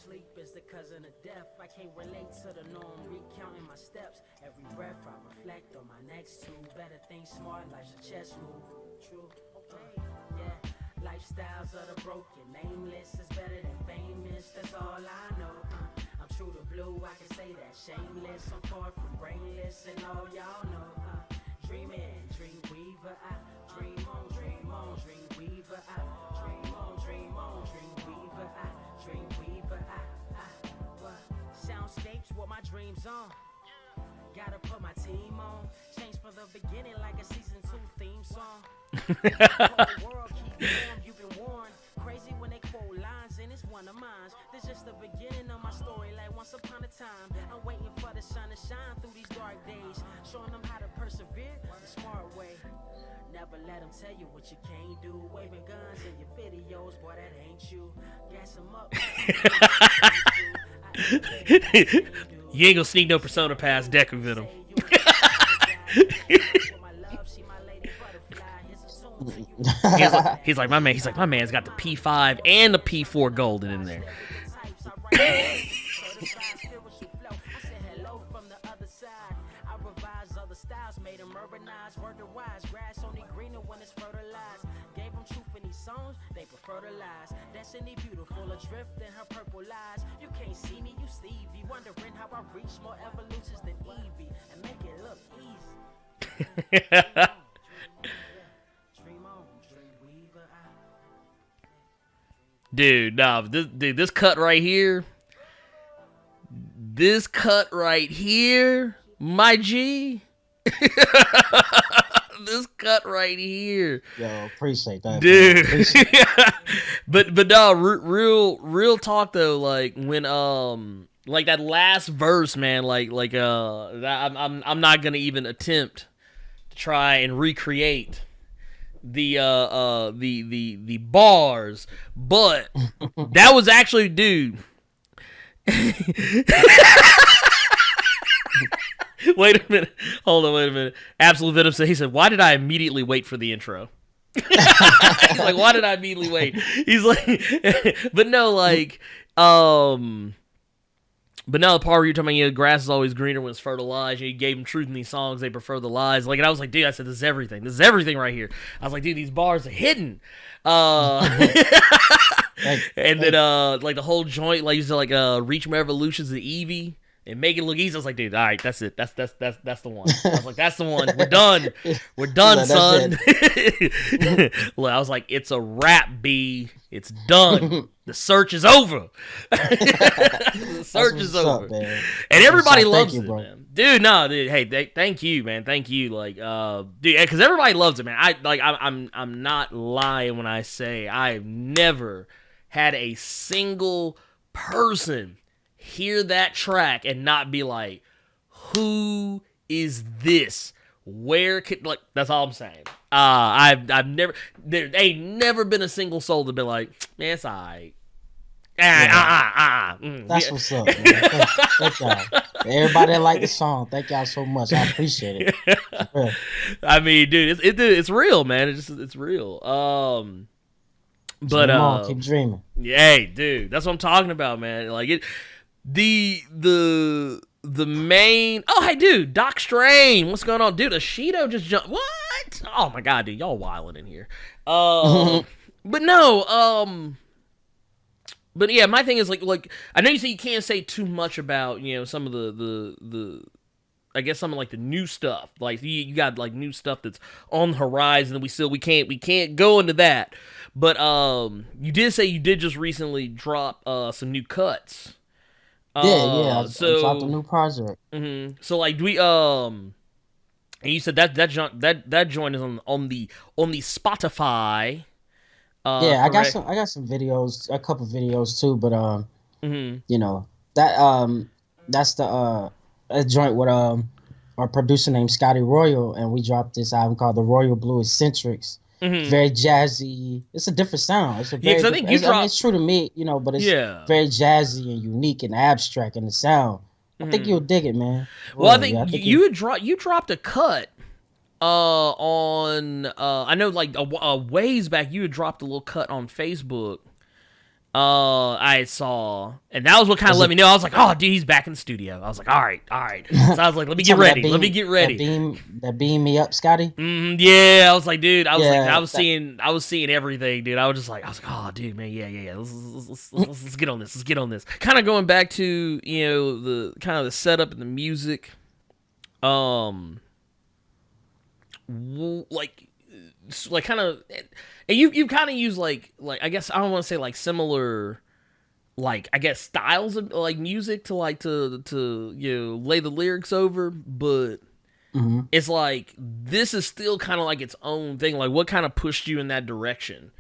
Sleep is the cousin of death. I can't relate to the norm. Recounting my steps. Every breath I reflect on my next two. Better think smart. Life's a chess move. True. Okay. Yeah. Lifestyles of the broken. Nameless is better than famous. That's all I know. I'm true to blue. I can say that. Shameless. I'm far from brainless. And all y'all know. Dreaming. Dream weaver. I dream on. Dream on. Dream weaver. I dream on. Dream on. Dream weaver. I dream weaver. Soundscapes, what my dreams on. Gotta put my team on. Change from the beginning like a season 2 theme song. The world keep warm, you've been warned. Crazy when they quote lines and it's one of mine. This just the beginning of my story. Like once upon a time, I'm waiting for the sun to shine through these dark days, showing them how to persevere the smart way. Never let them tell you what you can't do. Waving guns in your videos, boy, that ain't you. Gas them up. You ain't gonna sneak no persona past Deku Venom. He's like my man. He's like my man's got the P5 and the P4 golden in there. They prefer the lies. Destiny beautiful, adrift in her purple lies. You can't see me, you Stevie. Wondering how I reach more evolutions than Evie and make it look easy. Dream on, dream weaver. Dude, nah, this cut right here. This cut right here, my G. This cut right here, yo, appreciate that, dude. but no, real talk though. Like when like that last verse, man. I'm not gonna even attempt to try and recreate the bars, but that was actually, dude. Wait a minute. Hold on, wait a minute. Absolute Venom said, he said, why did I immediately wait for the intro? He's like, why did I immediately wait? He's like, but no, like, but now the part where you're talking about, grass is always greener when it's fertilized. You gave them truth in these songs. They prefer the lies. Like, and I was like, dude, I said, this is everything. This is everything right here. I was like, dude, these bars are hidden. And then, like the whole joint, like you said, like, reach more evolutions of Eevee. And make it look easy. I was like, dude, all right, that's it. That's the one. I was like, that's the one. We're done. We're done, son. Well, I was like, it's a wrap, B. It's done. The search is over. The search is over. Up, and everybody loves it, man. Dude, no, dude. Hey, thank you, man. Thank you, like, dude, because everybody loves it, man. I'm not lying when I say I've never had a single person hear that track and not be like, "Who is this? Where could like?" That's all I'm saying. I've never there ain't never been a single soul to be like, "Man, it's alright." That's what's up, man. Thank y'all. Everybody that like the song, thank y'all so much. I appreciate it. I mean, dude, it's real, man. It's real. But Dream on, keep dreaming. hey, dude, that's what I'm talking about, man. Like it, the main. Oh, hey, dude, Doc Strain, what's going on, dude? Ashido just jumped. What? Oh my god, dude, y'all wilding in here. But no, But yeah, my thing is like I know you say you can't say too much about some of the I guess some of like the new stuff, like you got like new stuff that's on the horizon and we can't go into that, but you did say you did just recently drop some new cuts. I dropped a new project. Mm-hmm. So like do we and you said that joint is on the Spotify. I got correct? some videos, a couple videos too, but Mm-hmm. that's the a joint with our producer named Scotty Royal, and we dropped this album called The Royal Blue Eccentrics. Mm-hmm. Very jazzy. It's a different sound. It's a very 'cause I think you dropped. it's true to me, but it's very jazzy and unique and abstract in the sound. I think you'll dig it, man. Well, Really, I think you dropped a cut on I know like a ways back you had dropped a little cut on Facebook. I saw, and that was what kind of let me know. I was like, oh, dude, he's back in the studio. I was like, all right. So I was like, let me get ready. That beam me up, Scotty. Yeah, I was like, dude, I was seeing everything, dude. I was like, oh, dude, man, yeah. Let's get on this. Let's get on this. Kind of going back to the kind of the setup and the music. Like kind of, and you kind of use like I guess I don't want to say like similar, like I guess styles of like music to like to lay the lyrics over, but it's like this is still kind of like its own thing. Like what kind of pushed you in that direction?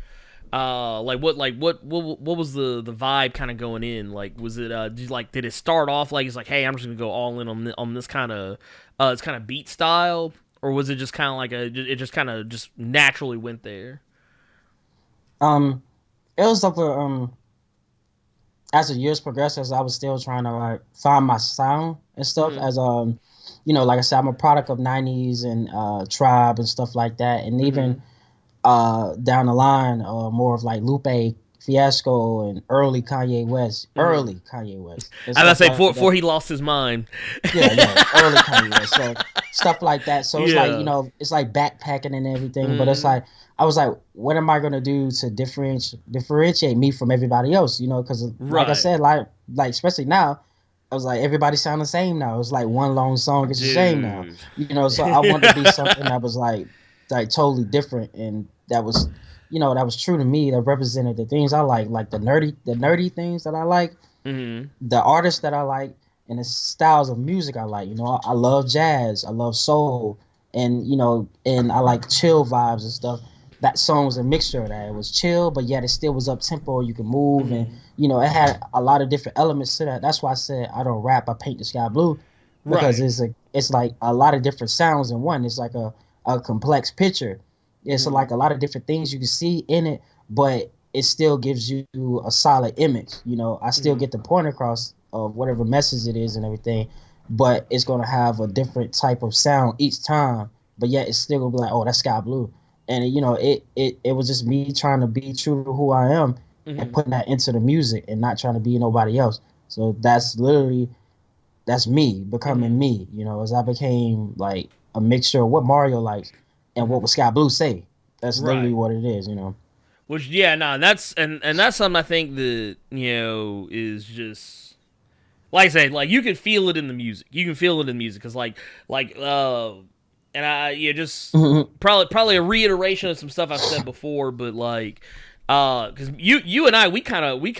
What was the vibe kind of going in? Like was it did it start off like it's like, hey, I'm just gonna go all in on this kind of it's kind of beat style? Or was it just kind of like it just kind of just naturally went there? It was like as the years progressed, as I was still trying to like find my sound and stuff. As like I said, I'm a product of '90s and Tribe and stuff like that, and even down the line, more of like Lupe Fiasco and early Kanye West. I was gonna say before he lost his mind. Yeah, early Kanye West. So stuff like that. So it's like it's like backpacking and everything. But it's like I was like, what am I gonna do to differentiate me from everybody else? Because like I said, like especially now, I was like everybody sound the same now. It's like one long song. It's the same now. So I wanted to be something that was like totally different, and that was. That was true to me. That represented the things I like the nerdy things that I like, the artists that I like, and the styles of music I like. I love jazz, I love soul, and and I like chill vibes and stuff. That song was a mixture of that. It was chill, but yet it still was up tempo. You could move, and it had a lot of different elements to that. That's why I said I don't rap. I paint the sky blue, because it's like a lot of different sounds in one. It's like a complex picture. It's like a lot of different things you can see in it, but it still gives you a solid image. I still get the point across of whatever message it is and everything, but it's going to have a different type of sound each time, but yet it's still going to be like, oh, that's Sky Blue. And, it was just me trying to be true to who I am and putting that into the music and not trying to be nobody else. So that's me becoming me, as I became like a mixture of what Mario likes and what would Sky Blue say. That's literally what it is, Which that's that's something I think that is just like I say, like you can feel it in the music. You can feel it in the music because and I just probably a reiteration of some stuff I've said before, but like because you and I we kind of we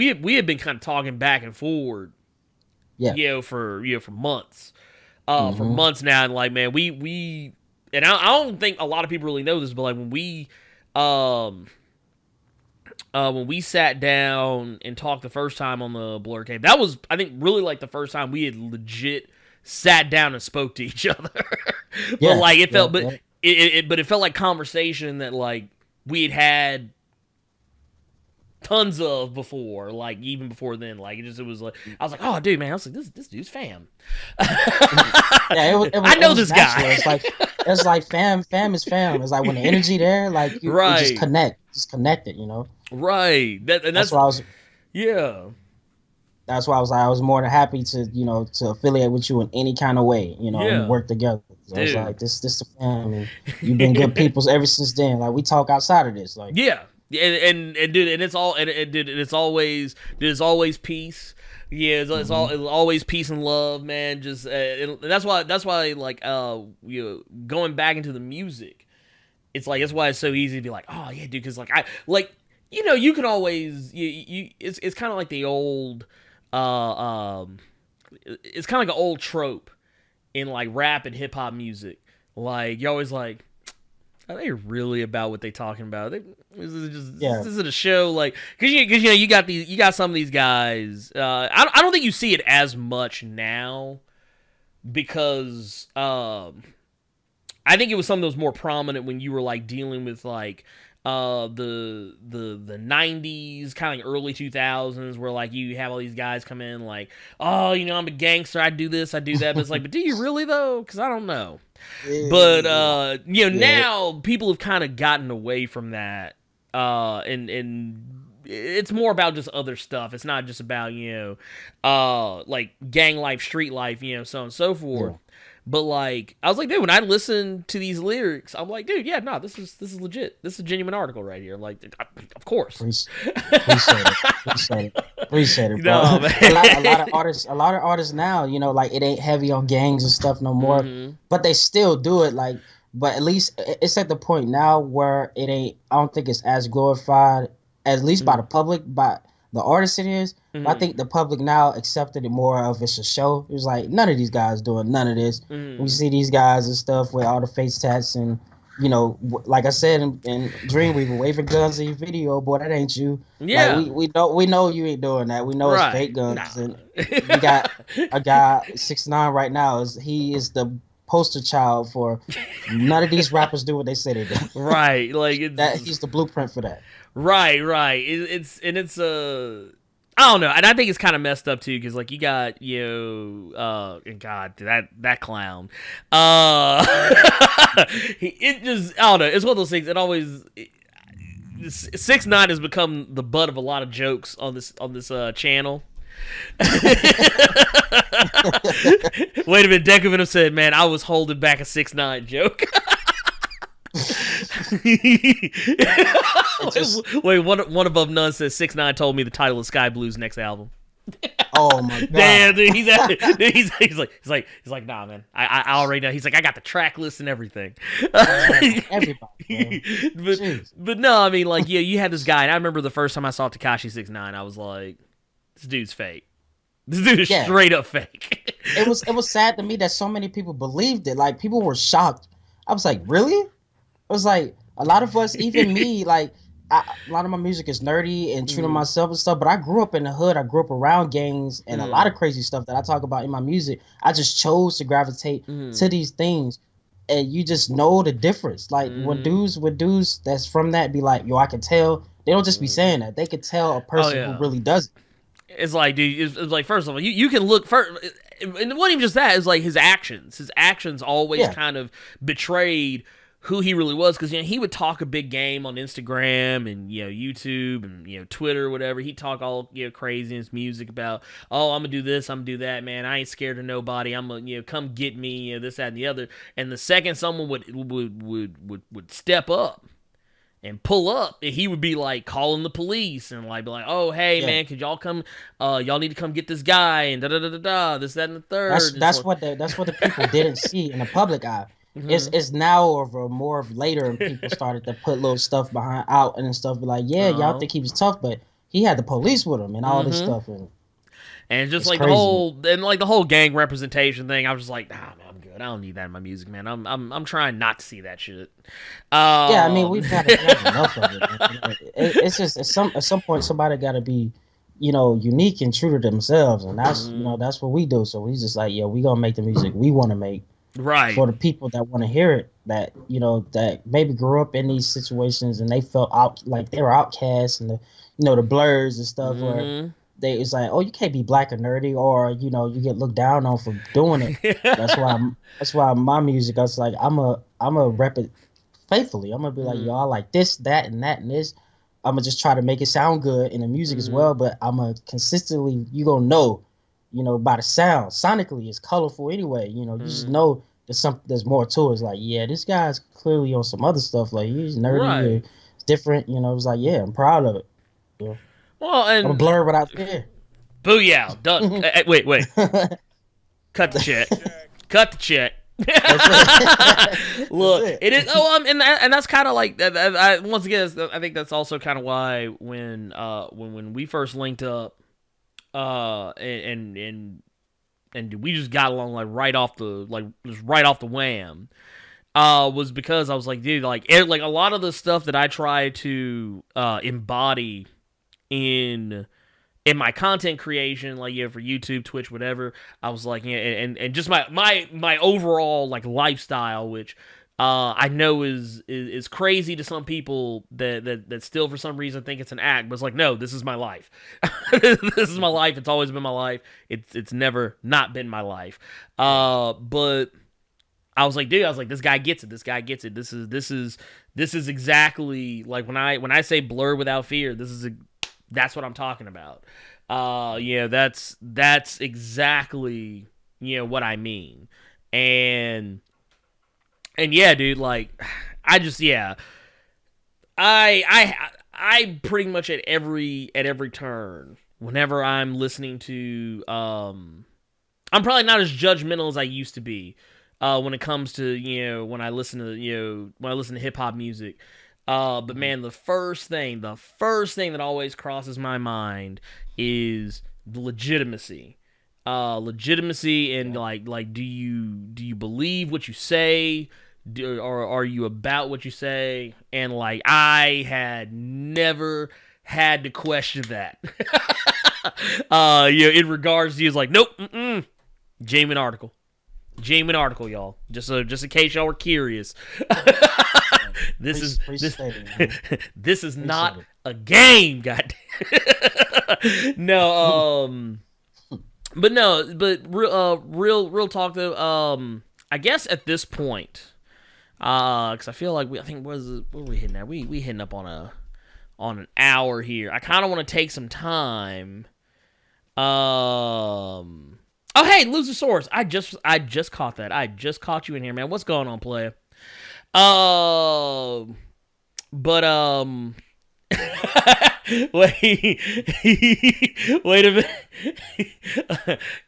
had been kind of talking back and forward Yeah. For months. For months now, and like, man, we and I don't think a lot of people really know this, but like when we sat down and talked the first time on the Blerd Cave, that was, I think, really like the first time we had legit sat down and spoke to each other. But like it felt, it felt like conversation that like we had tons of before, like even before then. Like it was like, I was like, oh dude, man, I was like, this dude's fam. I know this guy. It's like fam is fam. It's like when the energy there, like you just connect it, you know. Right. That's why I was. Yeah. That's why I was more than happy to, you know, to affiliate with you in any kind of way, you know, and work together. So I was like, this the family. You've been good people ever since then. Like we talk outside of this, like and dude, and it's all and it's always peace. Yeah, it's always peace and love, man. Just and that's why like going back into the music, it's like that's why it's so easy to be like, oh yeah, dude, because like I like. You know, you can always it's kind of like the old it's kind of like an old trope in like rap and hip hop music. Like you're always like, are they really about what they talking about? This is a show, like because you know you got some of these guys. I don't think you see it as much now because I think it was some of those more prominent when you were like dealing with like. The 90s, kind of like early 2000s, where like you have all these guys come in like, oh, you know, I'm a gangster, I do this, I do that, but it's like, but do you really though? Because I don't know. But you know, now people have kind of gotten away from that, and it's more about just other stuff. It's not just about, you know, like gang life, street life, you know, so on and so forth. Yeah. But like, I was like, dude, when I listen to these lyrics, I'm like, dude, yeah, no, this is legit. This is a genuine article right here. Like, of course. Appreciate it, bro. No, man. a lot of artists now, you know, like it ain't heavy on gangs and stuff no more, but they still do it. Like, but at least it's at the point now where it ain't. I don't think it's as glorified, at least by the public, by the artist it is. I think the public now accepted it more of it's a show. It was like none of these guys doing none of this. We see these guys and stuff with all the face tats and, you know, like I said in Dreamweaver, waving guns in your video, boy, that ain't you. Yeah, like, we know you ain't doing that. We know it's fake guns. Nah. And we got a guy 6ix9ine right now. He is the poster child for none of these rappers do what they say they do. Right, like he's the blueprint for that. Right. It's I don't know, and I think it's kind of messed up too, because like you got and God, that clown, it just, I don't know, it's one of those things. It always 6ix9ine has become the butt of a lot of jokes on this channel. Wait a minute, Decovin said, "Man, I was holding back a 6ix9ine joke." Wait, one above none says 6ix9ine told me the title of SkyBlew's next album. Oh my god! Damn, dude, he's like, nah, man. I already know. He's like, I got the track list and everything. Everybody, but no, I mean, like, yeah, you had this guy, and I remember the first time I saw Tekashi 6ix9ine, I was like, this dude's fake. This dude is straight up fake. It was sad to me that so many people believed it. Like, people were shocked. I was like, really? It was like a lot of us, even me, like a lot of my music is nerdy and true to myself and stuff, but I grew up in the hood. I grew up around gangs and a lot of crazy stuff that I talk about in my music. I just chose to gravitate to these things, and you just know the difference. Like when dudes that's from that be like, yo, I can tell. They don't just be saying that. They could tell a person who really does it. It's like, dude, it's like, first of all, you can look first, and it wasn't even just that. It's like his actions. His actions always kind of betrayed who he really was, because, you know, he would talk a big game on Instagram and, you know, YouTube and, you know, Twitter or whatever. He'd talk all, you know, crazy in his music about, oh, I'm gonna do this, I'm gonna do that, man. I ain't scared of nobody. I'm gonna, you know, come get me, you know, this, that, and the other. And the second someone would step up and pull up, and he would be like calling the police and like be like, oh, hey man, could y'all come, y'all need to come get this guy and da da da da da, this, that, and the third. That's what the people didn't see in the public eye. It's now or more of later, and people started to put little stuff behind out and stuff, be like, y'all think he was tough, but he had the police with him and all this stuff. And And just It's like crazy. the whole gang representation thing, I was just like, nah, man, I'm good. I don't need that in my music, man. I'm trying not to see that shit. Yeah, I mean, Um, we've had enough of it. Man. It's just at some point somebody got to be, unique and true to themselves, and that's that's what we do. So we just like, yeah, we gonna make the music we want to make right. for the people that want to hear it. That that maybe grew up in these situations and they felt out like they were outcasts, and the blurs and stuff where Mm-hmm. it's like, oh, you can't be black or nerdy, or you get looked down on for doing it. That's why my music, I was like, I'm a rep it faithfully. I'm gonna be like, yo, I like this, that, and this. I'm gonna just try to make it sound good in the music as well, but I'm gonna consistently, you gonna know, by the sound. Sonically, it's colorful anyway. You just know there's more to it. It's like, yeah, this guy's clearly on some other stuff. Like, he's nerdy, Right. or it's different. It's like, yeah, I'm proud of it. Well, I'm a and blur without fear. booyah, done. Wait. Cut the check. Cut the check. Look, it is. Oh, and that's kind of like. Once again, I think that's also kind of why when we first linked up, and we just got along like right off the wham. Was because I was like, dude, like a lot of the stuff that I try to embody in my content creation, like for YouTube, Twitch, whatever, I was like, and just my overall like lifestyle, which I know is crazy to some people that still for some reason think it's an act, but it's like, no, this is my life. This is my life. It's always been my life. It's never not been my life. But I was like, dude, this guy gets it. This guy gets it. This is exactly like when I say blur without fear. That's what I'm talking about. That's exactly what I mean. And yeah, dude, like I just I pretty much at every turn, whenever I'm listening to I'm probably not as judgmental as I used to be when it comes to when I listen to hip hop music. But man, the first thing that always crosses my mind is the legitimacy. Legitimacy and like do you believe what you say? Or are you about what you say? And like I had never had to question that. In regards to you, it's like, nope, genuine article, y'all. Just in case y'all were curious. This is not a game, goddamn. No, but real talk though. I guess at this point, because I feel like what are we hitting at? We hitting up on an hour here. I kind of want to take some time. Oh hey, Luzosaurus, I just caught that. I just caught you in here, man. What's going on, player? But wait a minute.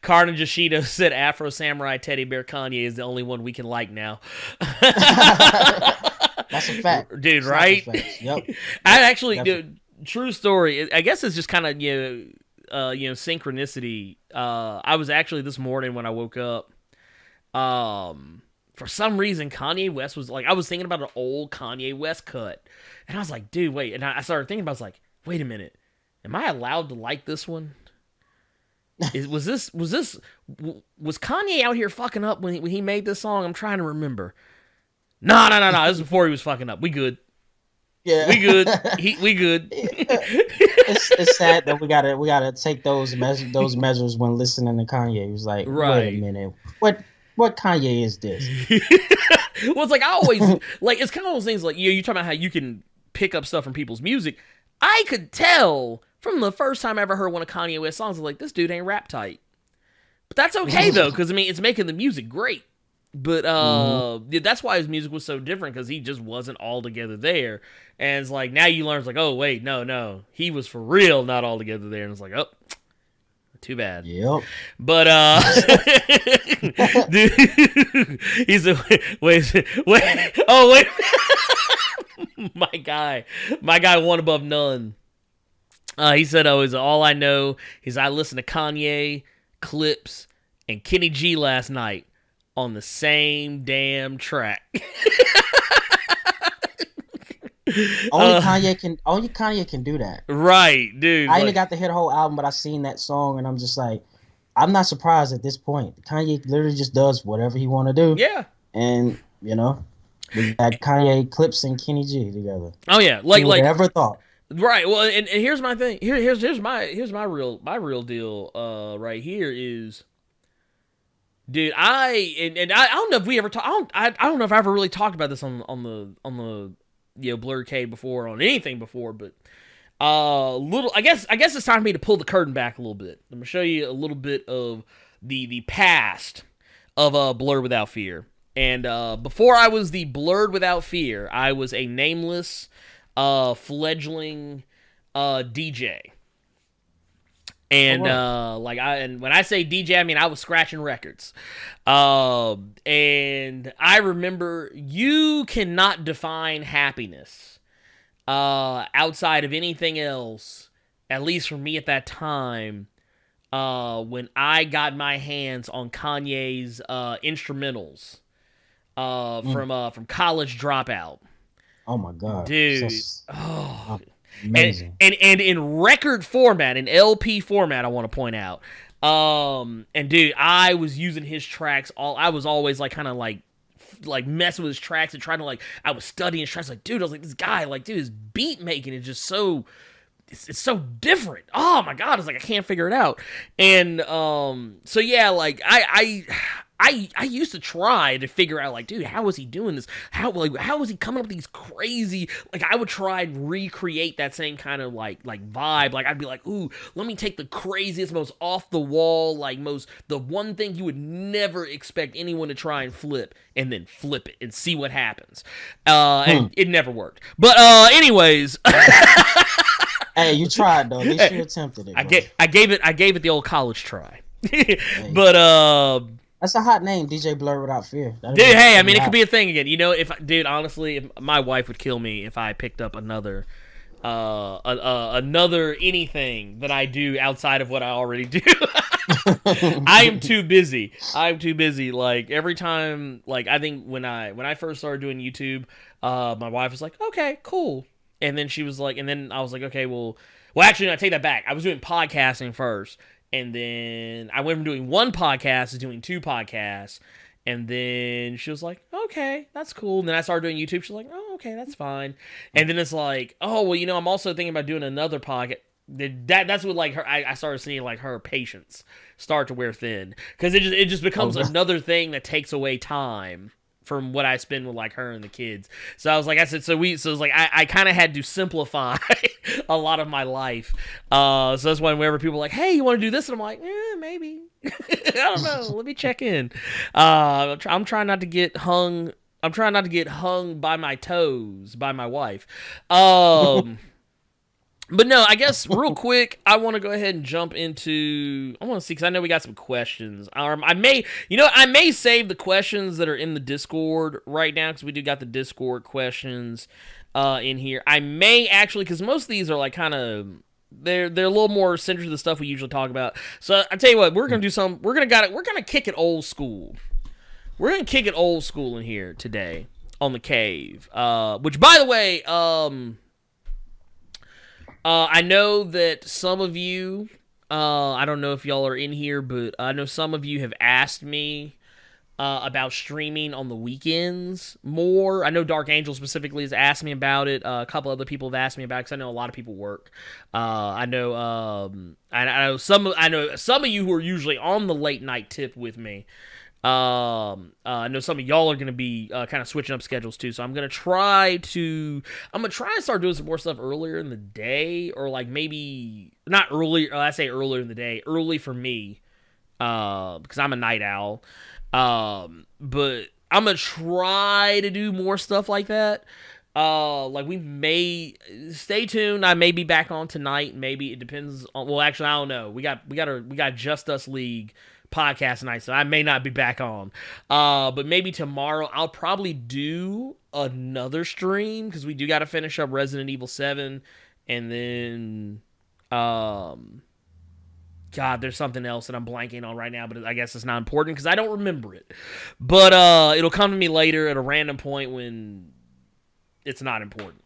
Carnage Ashido said Afro Samurai Teddy Bear Kanye is the only one we can like now. That's a fact, dude. Right? Yep. I actually, dude, true story. I guess it's just kind of synchronicity. I was actually this morning when I woke up. For some reason, Kanye West was like, I was thinking about an old Kanye West cut. And I was like, dude, wait. And I started thinking about it. I was like, wait a minute. Am I allowed to like this one? Was Kanye out here fucking up when he made this song? I'm trying to remember. No. This is before he was fucking up. We good. Yeah. We good. We good. It's sad that we gotta take those measures when listening to Kanye. He was like, wait a minute. What Kanye is this? Well, it's like I always like it's kind of those things like you talking about how you can pick up stuff from people's music. I could tell from the first time I ever heard one of Kanye West's songs, I was like, this dude ain't rap tight. But that's okay though, because I mean it's making the music great. But that's why his music was so different, because he just wasn't all together there. And it's like now you learn, it's like, oh wait, no, he was for real not all together there. And it's like, oh, too bad. Yep. But dude, he's a wait. Oh wait, my guy, one above none. He said, "Oh, is all I know is I listened to Kanye, Clips, and Kenny G last night on the same damn track." Only Kanye can do that. Right, dude. I ain't got to hear the whole album, but I seen that song, and I'm just like, I'm not surprised at this point. Kanye literally just does whatever he want to do. Yeah. And we got Kanye, Clips, and Kenny G together. Oh yeah, like never thought. Right. Well, and here's my thing. Here's my real deal. Right here is, dude. I don't know if we ever talked. I don't know if I ever really talked about this on the Blerd Cave before, on anything before, but I guess it's time for me to pull the curtain back a little bit. I'm gonna show you a little bit of the past of Blerd Without Fear. And before I was the Blerd Without Fear, I was a nameless fledgling DJ. And when I say DJ, I mean I was scratching records. And I remember you cannot define happiness outside of anything else, at least for me at that time, when I got my hands on Kanye's instrumentals from College Dropout. Oh my god, dude! Amazing. And in record format, in LP format, I want to point out. And dude, I was using his tracks. I was always like kind of like messing with his tracks and trying to I was studying his tracks. Like, dude, I was like, this guy, like, dude, his beat making is just so. It's so different. Oh my god! I was like, I can't figure it out. And so yeah, like I used to try to figure out, like, dude, how was he doing this? How was he coming up with these crazy? Like, I would try and recreate that same kind of like vibe. Like, I'd be like, ooh, let me take the craziest, most off the wall, the one thing you would never expect anyone to try and flip, and then flip it and see what happens. And it never worked. But anyways. Hey, you tried though. At least you attempted it. I gave it the old college try. But that's a hot name, DJ Blerd Without Fear. Dude, hey, I mean, it could be a thing again. Honestly, if my wife would kill me if I picked up another anything that I do outside of what I already do. I am too busy. Like, every time, like, I think when I first started doing YouTube, my wife was like, okay, cool. And then she was like, and then I was like, okay, well, actually, no, I take that back. I was doing podcasting first. And then I went from doing one podcast to doing two podcasts. And then she was like, okay, that's cool. And then I started doing YouTube. She's like, oh, okay, that's fine. And then it's like, oh, well, I'm also thinking about doing another podcast. That's what, like, I started seeing, like, her patience start to wear thin. Because it just becomes another thing that takes away time from what I spend with, like, her and the kids. So I was like, I kind of had to simplify a lot of my life. So that's why whenever people are like, hey, you want to do this? And I'm like, maybe. I don't know. Let me check in. I'm trying not to get hung. I'm trying not to get hung by my toes by my wife. But no, I guess real quick, I want to go ahead and jump into. I want to see, because I know we got some questions. I may save the questions that are in the Discord right now, because we do got the Discord questions in here. I may actually, because most of these are like kind of. They're a little more centered to the stuff we usually talk about. So I tell you what, we're gonna do some. We're gonna kick it old school. We're gonna kick it old school in here today on the cave. Which, by the way, I know that some of you, I don't know if y'all are in here, but I know some of you have asked me about streaming on the weekends more. I know Dark Angel specifically has asked me about it. A couple other people have asked me about it, because I know a lot of people work. I know some of you who are usually on the late night tip with me. I know some of y'all are going to be kind of switching up schedules too, so I'm going to try and start doing some more stuff earlier in the day, or like maybe not early. I say earlier in the day, early for me, because I'm a night owl. But I'm going to try to do more stuff like that. Like, we may stay tuned. I may be back on tonight. Maybe it depends on. Well, actually, I don't know. We got Just Us League podcast night, so I may not be back on. But maybe tomorrow I'll probably do another stream, because we do got to finish up Resident Evil 7, and then God, there's something else that I'm blanking on right now, but I guess it's not important because I don't remember it. But it'll come to me later at a random point when it's not important.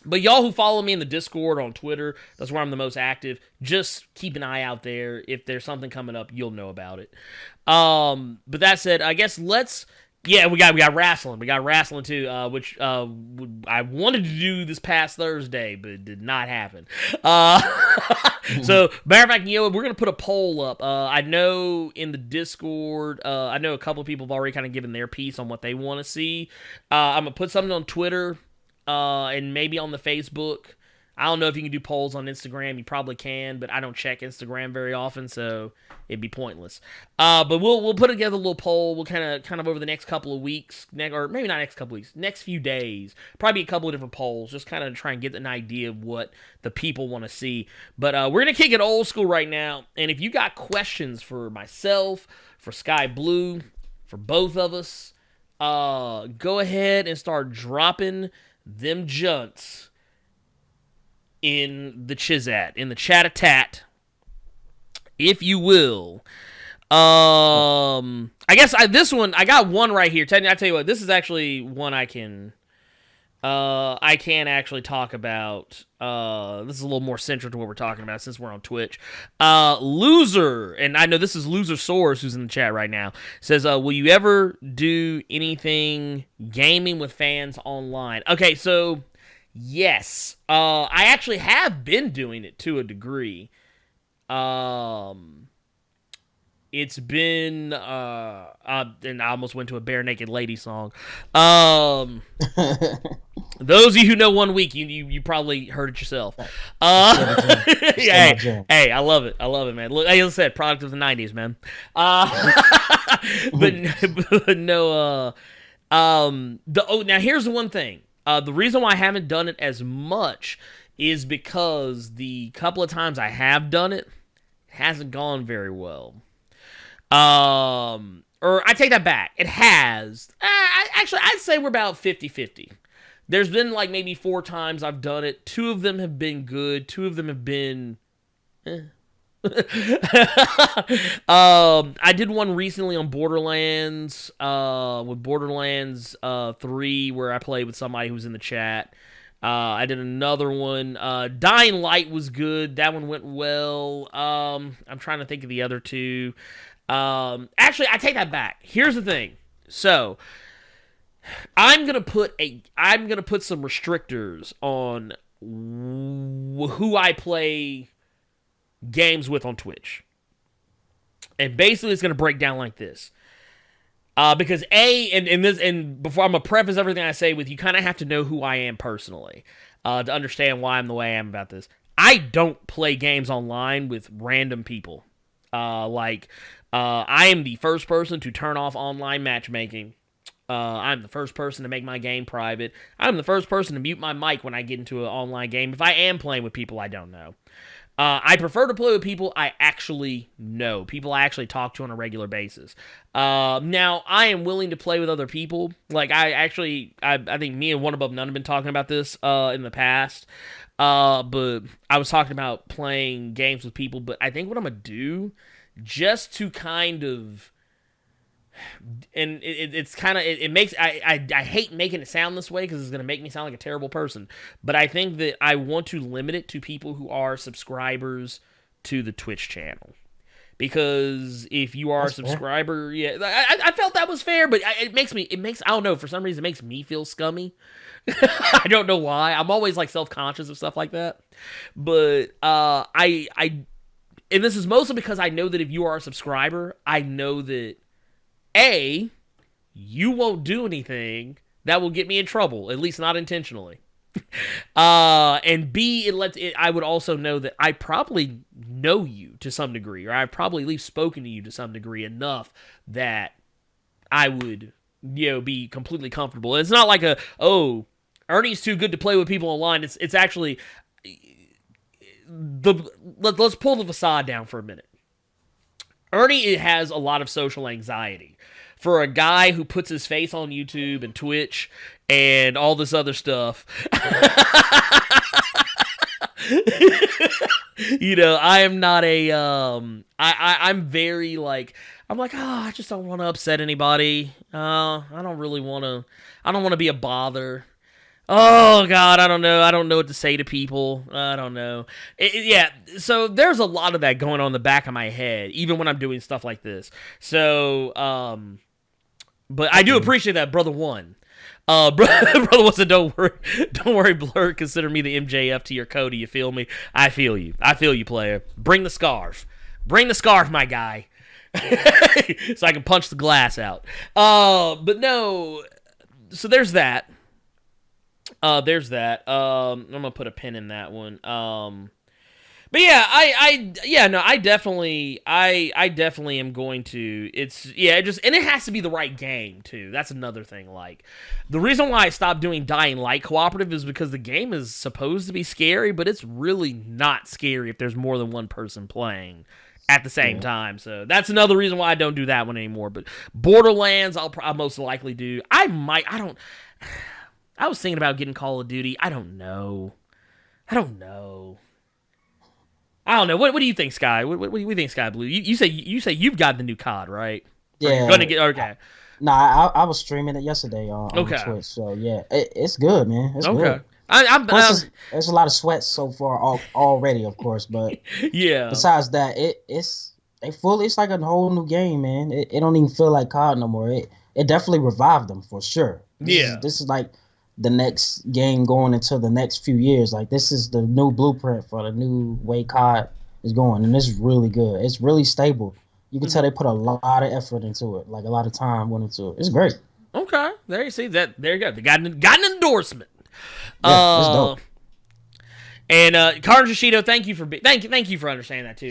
But y'all who follow me in the Discord or on Twitter, that's where I'm the most active. Just keep an eye out there. If there's something coming up, you'll know about it. But that said, I guess we got wrestling. We got wrestling too, which I wanted to do this past Thursday, but it did not happen. So, matter of fact, we're going to put a poll up. I know in the Discord, I know a couple of people have already kind of given their piece on what they want to see. I'm going to put something on Twitter and maybe on the Facebook. I don't know if you can do polls on Instagram. You probably can, but I don't check Instagram very often, so it'd be pointless. But we'll put together a little poll. We'll kind of over the next couple of weeks, or maybe not next couple of weeks, next few days, probably a couple of different polls, just kind of try and get an idea of what the people want to see. But we're gonna kick it old school right now. And if you got questions for myself, for SkyBlew, for both of us, go ahead and start dropping them junts in the Chizat, in the chat-a-tat, if you will. I guess this one, I got one right here. I tell you what, this is actually one I can actually talk about. This is a little more central to what we're talking about since we're on Twitch. Loser, and I know this is Loser Source who's in the chat right now, says, will you ever do anything gaming with fans online? Okay, so yes, I actually have been doing it to a degree. It's been, and I almost went to a bare naked lady song. Those of you who know 1 week, you probably heard it yourself. Hey, I love it, man. Look, like I said, product of the '90s, man. But no, now here's the one thing. The reason why I haven't done it as much is because the couple of times I have done it, hasn't gone very well. Or I take that back. It has. Actually, I'd say we're about 50-50. There's been like maybe 4 times I've done it. 2 of them have been good. 2 of them have been I did one recently on Borderlands, with Borderlands 3, where I played with somebody who was in the chat. I did another one. Dying Light was good. That one went well. I'm trying to think of the other 2. Actually, I take that back. Here's the thing. So, I'm gonna put some restrictors on who I play games with on Twitch. And basically it's going to break down like this. Because and before I'm going to preface everything I say with, you kind of have to know who I am personally to understand why I'm the way I am about this. I don't play games online with random people. I am the first person to turn off online matchmaking. I'm the first person to make my game private. I'm the first person to mute my mic when I get into an online game if I am playing with people I don't know. I prefer to play with people I actually know, people I actually talk to on a regular basis. Now, I am willing to play with other people. Like, I think me and One Above None have been talking about this in the past. But I was talking about playing games with people, but I think what I'm going to do, just to kind of, and it's kind of, it makes, I hate making it sound this way because it's going to make me sound like a terrible person, but I think that I want to limit it to people who are subscribers to the Twitch channel. Because if you are a subscriber, fair. Yeah, I felt that was fair, but it makes, I don't know, for some reason it makes me feel scummy. I don't know why. I'm always like self-conscious of stuff like that. But and this is mostly because I know that if you are a subscriber, I know that A, you won't do anything that will get me in trouble, at least not intentionally. And B, I would also know that I probably know you to some degree, or I've probably at least spoken to you to some degree enough that I would, be completely comfortable. It's not like Ernie's too good to play with people online. It's actually let's pull the facade down for a minute. Ernie has a lot of social anxiety. For a guy who puts his face on YouTube and Twitch and all this other stuff, You know, I am not a I'm very like I'm like, I just don't want to upset anybody. I don't want to be a bother. Oh God, I don't know. I don't know what to say to people. I don't know. Yeah, so there's a lot of that going on in the back of my head, even when I'm doing stuff like this. So, but I do appreciate that, brother one. Brother one said, don't worry, Blerd. Consider me the MJF to your Cody. You feel me? I feel you, player. Bring the scarf, my guy, so I can punch the glass out. But no. So there's that. I'm gonna put a pin in that one. But yeah, I definitely am going to. And it has to be the right game too. That's another thing. Like, the reason why I stopped doing Dying Light cooperative is because the game is supposed to be scary, but it's really not scary if there's more than one person playing at the same time. So that's another reason why I don't do that one anymore. But Borderlands, I'll most likely do. I was thinking about getting Call of Duty. I don't know. What do you think, Sky? What do you think, SkyBlew? You say you've got the new COD, right? Yeah. You're gonna get okay. I was streaming it yesterday on Twitch. So yeah, it's good, man. It's good. There's a lot of sweat so far already, of course, but yeah. Besides that, it's like a whole new game, man. It don't even feel like COD no more. It definitely revived them for sure. This is like the next game going into the next few years. Like, this is the new blueprint for the new way COD is going, and it's really good. It's really stable. You can tell they put a lot of effort into it, like a lot of time went into it. It's great. Okay, there you see that. There you go. They got an endorsement. Yeah, it's dope. And Karen Shishido, thank you for understanding that too.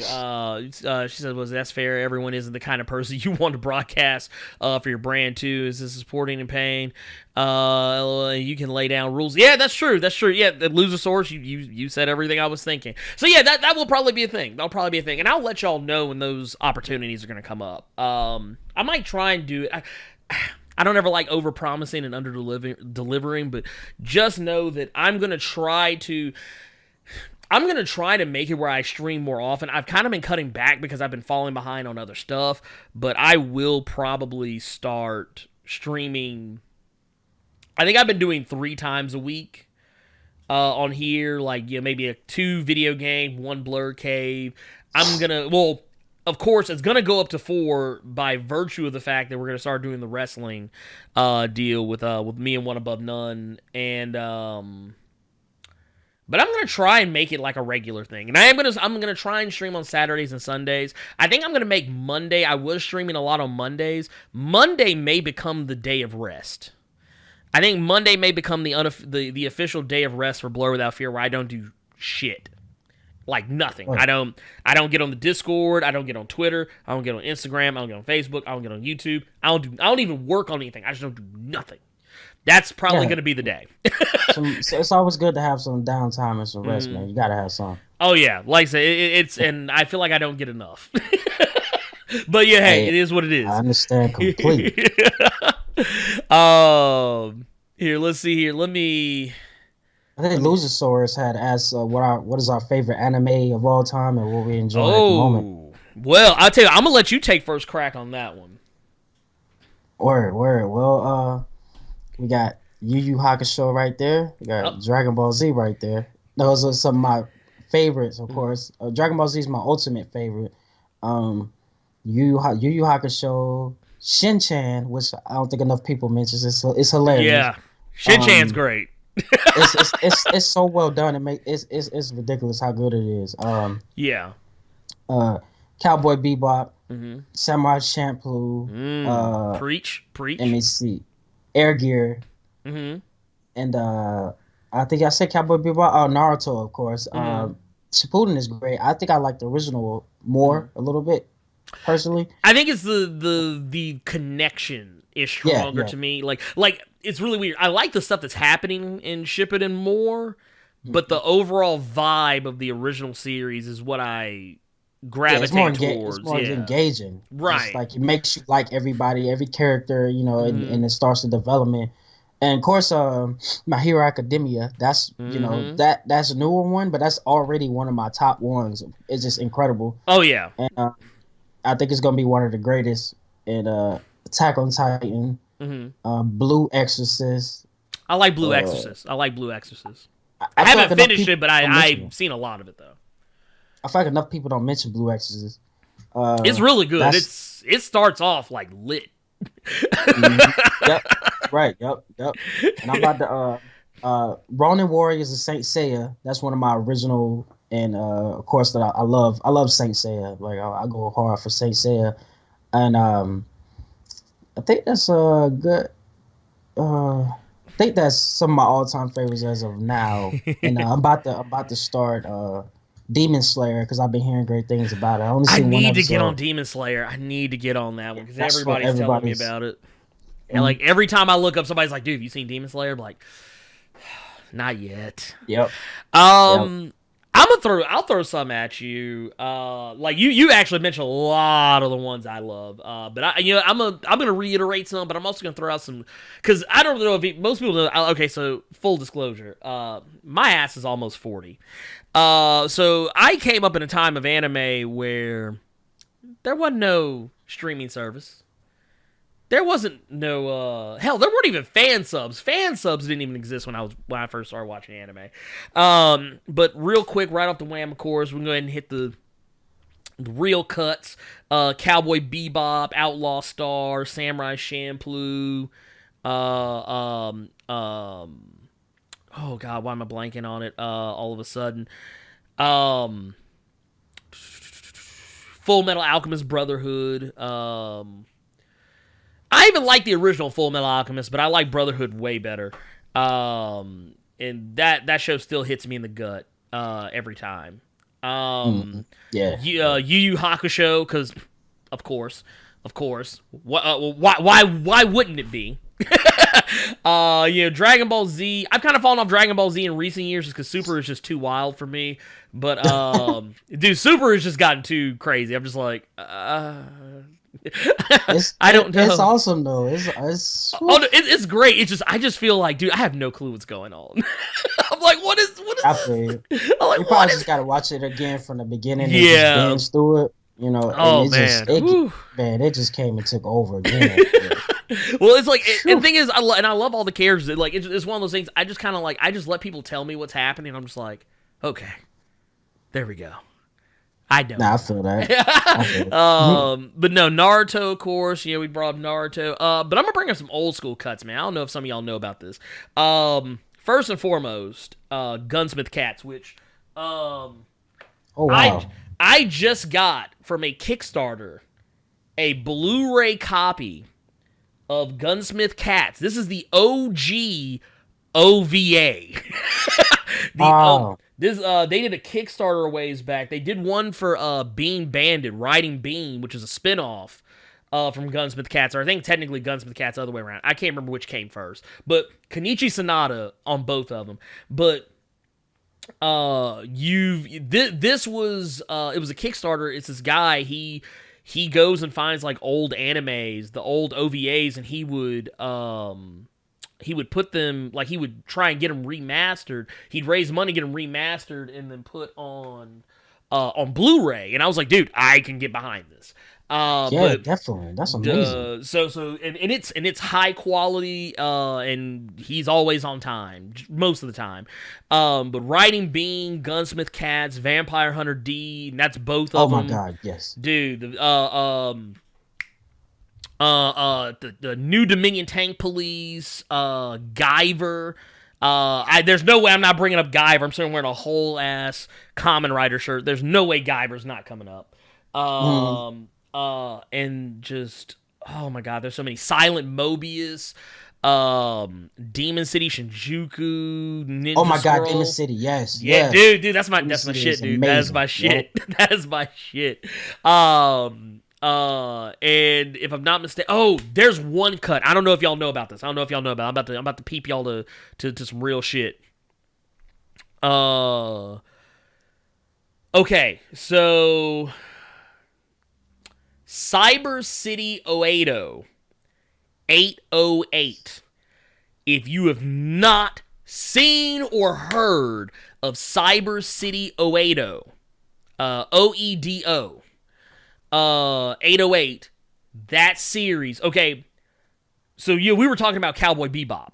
She said, that's fair. Everyone isn't the kind of person you want to broadcast for your brand too. Is this supporting in pain? You can lay down rules. Yeah, that's true. Yeah, the Losersaurus, you said everything I was thinking. So yeah, that will probably be a thing. That'll probably be a thing, and I'll let y'all know when those opportunities are going to come up. I might try and do it. I don't ever like over-promising and under-delivering, but just know that I'm going to try to make it where I stream more often. I've kind of been cutting back because I've been falling behind on other stuff, but I will probably start streaming. I think I've been doing 3 times a week on here, like, maybe 2 video game, 1 Blerd Cave. Of course, it's going to go up to 4 by virtue of the fact that we're going to start doing the wrestling deal with me and One Above None. And but I'm going to try and make it like a regular thing. And I'm going to try and stream on Saturdays and Sundays. I think I'm going to make Monday. I was streaming a lot on Mondays. Monday may become the day of rest. I think Monday may become the official day of rest for Blur Without Fear, where I don't do shit. Like nothing. I don't get on the Discord. I don't get on Twitter. I don't get on Instagram. I don't get on Facebook. I don't get on YouTube. I don't even work on anything. I just don't do nothing. That's probably going to be the day. So it's always good to have some downtime and some rest, man. You got to have some. Oh yeah, like I said, and I feel like I don't get enough. But yeah, hey, it is what it is. I understand completely. Here, let's see here. Let me. I think Losersaurus had asked what is our favorite anime of all time and what we enjoy at the moment. Well, I'll tell you, I'm gonna let you take first crack on that one. Word. Well, we got Yu Yu Hakusho right there. We got Dragon Ball Z right there. Those are some of my favorites, of course. Dragon Ball Z is my ultimate favorite. Yu Yu Hakusho, Shin-Chan, which I don't think enough people mention. It's hilarious. Yeah, Shin-Chan's great. it's so well done. It's ridiculous how good it is. Yeah. Cowboy Bebop, Samurai Champloo, Preach. Let me see, Air Gear, and I think I said Cowboy Bebop. Naruto, of course. Shippuden is great. I think I like the original more a little bit, personally. I think it's the connection is stronger to me. Like it's really weird. I like the stuff that's happening in Shippuden more, but the overall vibe of the original series is what I gravitate towards. It's more engaging. Right. It's like it makes you like everybody, every character, and it starts the development. And of course, My Hero Academia. That's that's a newer one, but that's already one of my top ones. It's just incredible, Oh yeah. and I think it's gonna be one of the greatest. And Attack on Titan, Blue Exorcist. I like Blue Exorcist. I like Blue Exorcist. I feel like haven't enough finished it, but people don't mention I've seen a lot of it though. I feel like enough people don't mention Blue Exorcist. It's really good. It starts off like lit. Yep. Right. Yep. And I'm about to Ronin Warriors of Saint Seiya. That's one of my original, and of course that I love. I love Saint Seiya. Like I go hard for Saint Seiya, and I think that's a good. I think that's some of my all-time favorites as of now. And I'm about to start Demon Slayer because I've been hearing great things about it. I only I seen one need to episode. get on Demon Slayer. I need to get on that one because That's what everybody's telling me about it. And like every time I look up, somebody's like, "Dude, have you seen Demon Slayer?" I'm like, not yet. Yep. I'll throw some at you. Like you actually mentioned a lot of the ones I love. But I'm gonna reiterate some, but I'm also gonna throw out some because I don't know if most people know. Okay, so full disclosure, my ass is almost 40. So I came up in a time of anime where there wasn't no streaming service. There wasn't no hell. There weren't even fan subs. Fan subs didn't even exist when I first started watching anime. But real quick, right off the wham, of course, we're going to go ahead and hit the real cuts. Cowboy Bebop, Outlaw Star, Samurai Champloo. Oh God, why am I blanking on it? All of a sudden, Full Metal Alchemist Brotherhood. I even like the original Full Metal Alchemist, but I like Brotherhood way better. And that show still hits me in the gut every time. Yeah. Yu Yu Hakusho, because of course. Why wouldn't it be? Dragon Ball Z. I've kind of fallen off Dragon Ball Z in recent years just because Super is just too wild for me. But dude, Super has just gotten too crazy. I'm just like, I don't know. It's awesome though. It's it's great. It's just I just feel like, dude, I have no clue what's going on. I'm like, what is I feel you. I'm like, You probably just gotta watch it again from the beginning. Yeah. And just binge through it. You know. Oh, and it just came and took over again. Well, it's like, and the thing is, I love all the characters. It's one of those things. I just kind of like, I just let people tell me what's happening. I'm just like, okay, there we go. I don't. Nah, I feel that. But no, Naruto, of course. We brought up Naruto. But I'm gonna bring up some old school cuts, man. I don't know if some of y'all know about this. First and foremost, Gunsmith Cats, which, oh wow. I just got from a Kickstarter a Blu-ray copy of Gunsmith Cats. This is the OG OVA. They did a Kickstarter a ways back. They did one for Bean Bandit, Riding Bean, which is a spinoff from Gunsmith Cats, or I think technically Gunsmith Cats the other way around. I can't remember which came first, but Kenichi Sonata on both of them. But this was it was a Kickstarter. It's this guy. He goes and finds like old animes, the old OVAs, and he would put them, like he would try and get them remastered. He'd raise money, get them remastered, and then put on Blu-ray. And I was like, dude, I can get behind this. But definitely, that's amazing. And it's high quality, and he's always on time most of the time. But Riding Bean, Gunsmith Cats, Vampire Hunter D, and that's both of them. Oh my god, yes, dude. The New Dominion Tank Police, Guyver. There's no way I'm not bringing up Guyver. I'm sitting wearing a whole ass Kamen Rider shirt. There's no way Guyver's not coming up. And just, oh my god, there's so many. Silent Mobius, Demon City Shinjuku, Ninja Oh my god, Scroll. Demon City, yes. Yeah, yes. dude, that's my shit, dude. Amazing. That is my shit. Yep. That is my shit. And if I'm not mistaken, there's one cut. I don't know if y'all know about this. I'm about to peep y'all to some real shit. Okay, so Cyber City 080 808 if you have not seen or heard of Cyber City Oedo, OEDO, 808, that series. Okay, so we were talking about Cowboy Bebop.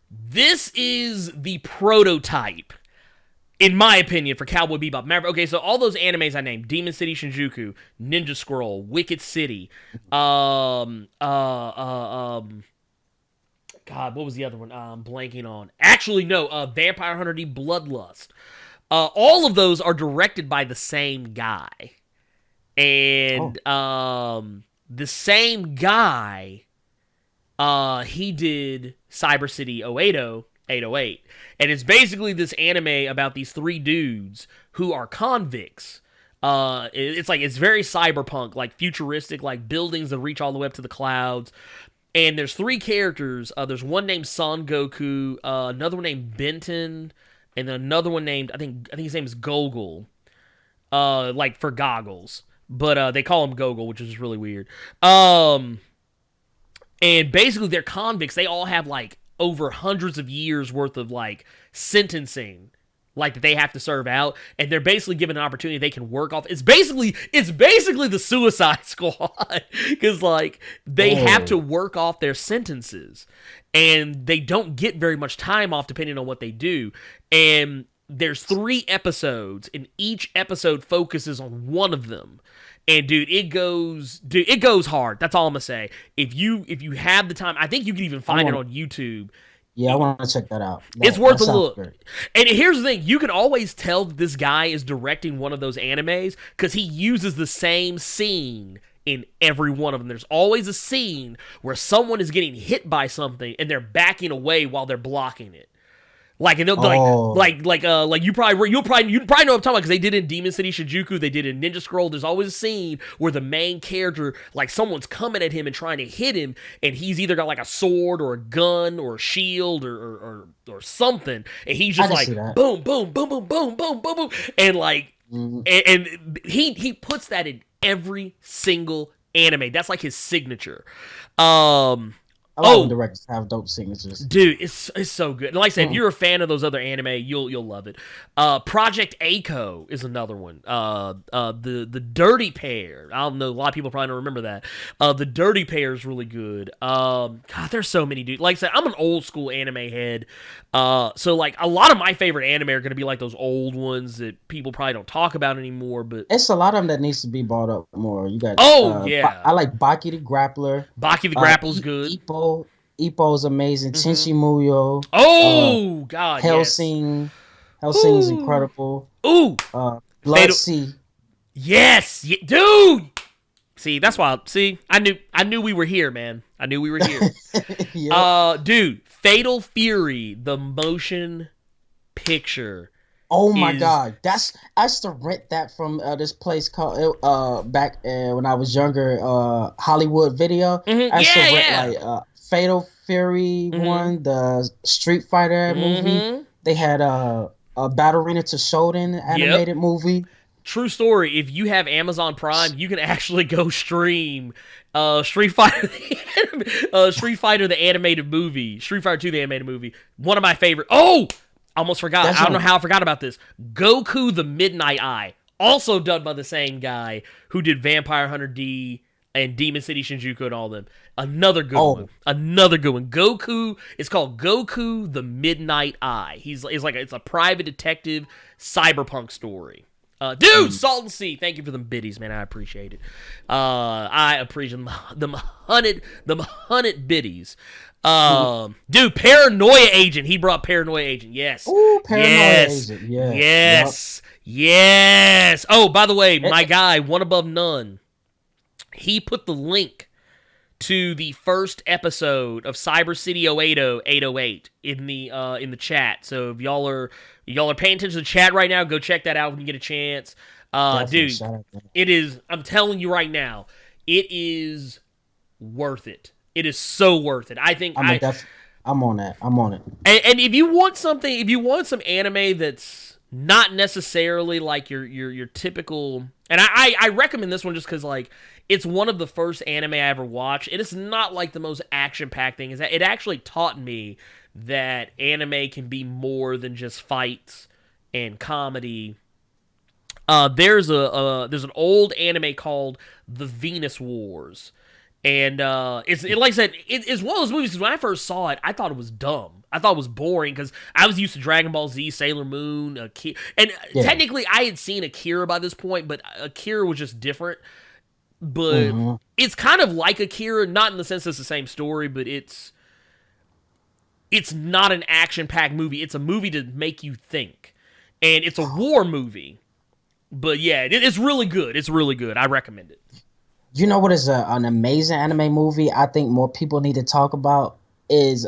This is the prototype, in my opinion, for Cowboy Bebop. Remember, okay, so all those animes I named, Demon City Shinjuku, Ninja Scroll, Wicked City, God, what was the other one? I'm blanking on. Actually, no, Vampire Hunter D Bloodlust. All of those are directed by the same guy. And the same guy, he did Cyber City Oedo 808. And it's basically this anime about these three dudes who are convicts. It's very cyberpunk, like futuristic, like buildings that reach all the way up to the clouds. And there's three characters. There's one named Son Goku, another one named Benton, and then another one named, I think his name is Gogol, like for goggles. But they call him Gogol, which is really weird. And basically they're convicts. They all have like over hundreds of years worth of like sentencing, like that they have to serve out, and they're basically given an opportunity they can work off. It's basically the Suicide Squad, because like they have to work off their sentences, and they don't get very much time off depending on what they do. And there's 3 episodes, and each episode focuses on one of them. And it goes hard. That's all I'm gonna say. If you have the time, I think you can even find it on YouTube. Yeah, I want to check that out. It's worth a look. Great. And here's the thing. You can always tell that this guy is directing one of those animes because he uses the same scene in every one of them. There's always a scene where someone is getting hit by something and they're backing away while they're blocking it. Like, and they'll like you probably know what I'm talking about, because they did in Demon City Shinjuku, they did in Ninja Scroll. There's always a scene where the main character, like someone's coming at him and trying to hit him, and he's either got like a sword or a gun or a shield or something, and he's just like boom, boom, boom, boom, boom, boom, boom, boom, and like, and he puts that in every single anime. That's like his signature. I love when directors have dope signatures. Dude, it's so good. And like I said, if you're a fan of those other anime, you'll love it. Project A-ko is another one. The Dirty Pair. I don't know, a lot of people probably don't remember that. The Dirty Pair is really good. God, there's so many, dude. Like I said, I'm an old school anime head. So like a lot of my favorite anime are gonna be like those old ones that people probably don't talk about anymore. But it's a lot of them that needs to be brought up more. You got I like Baki the Grappler. Baki the Grappler's good. Ippo's amazing. Tenchi Muyo. Oh God, Hellsing. Yes. Hellsing's incredible. Ooh. Blood Sea. Yes, dude. See, that's why. See, I knew we were here, man. I knew we were here. Yep. Dude, Fatal Fury, the motion picture. Oh my God, I used to rent that from this place called back when I was younger, Hollywood Video. I used to rent like Fatal Fury one, the Street Fighter movie. They had a Ballerina to Shoten animated movie. True story. If you have Amazon Prime, you can actually go stream Street Fighter, the animated movie, Street Fighter 2, the animated movie. One of my favorite. Oh, almost forgot. I don't know how I forgot about this. Goku the Midnight Eye, also done by the same guy who did Vampire Hunter D and Demon City Shinjuku and all them. Another good one. Another good one. Goku. It's called Goku the Midnight Eye. It's a private detective cyberpunk story. Dude, Salt and Sea, thank you for them biddies, man. I appreciate it. I appreciate them hunted biddies. Dude, Paranoia Agent. He brought Paranoia Agent. Yes. Ooh, Paranoia Agent. Yeah. Yes. Yep. Yes. Oh, by the way, my guy, One Above None, he put the link to the first episode of Cyber City Oedo 808 in the chat. So if y'all are paying attention to the chat right now, go check that out when you get a chance. Dude, it is, I'm telling you right now, it is worth it. It is so worth it. I think I'm on that. I'm on it. And if you want some anime that's not necessarily like your typical, and I recommend this one just because like it's one of the first anime I ever watched, and it's not like the most action-packed thing. It actually taught me that anime can be more than just fights and comedy. There's an old anime called The Venus Wars, and like I said, it's one of those movies. Because when I first saw it, I thought it was dumb. I thought it was boring because I was used to Dragon Ball Z, Sailor Moon, and technically I had seen Akira by this point, but Akira was just different. But it's kind of like Akira, not in the sense it's the same story, but it's not an action-packed movie. It's a movie to make you think, and it's a war movie. But yeah, it's really good. It's really good. I recommend it. You know what is an amazing anime movie I think more people need to talk about is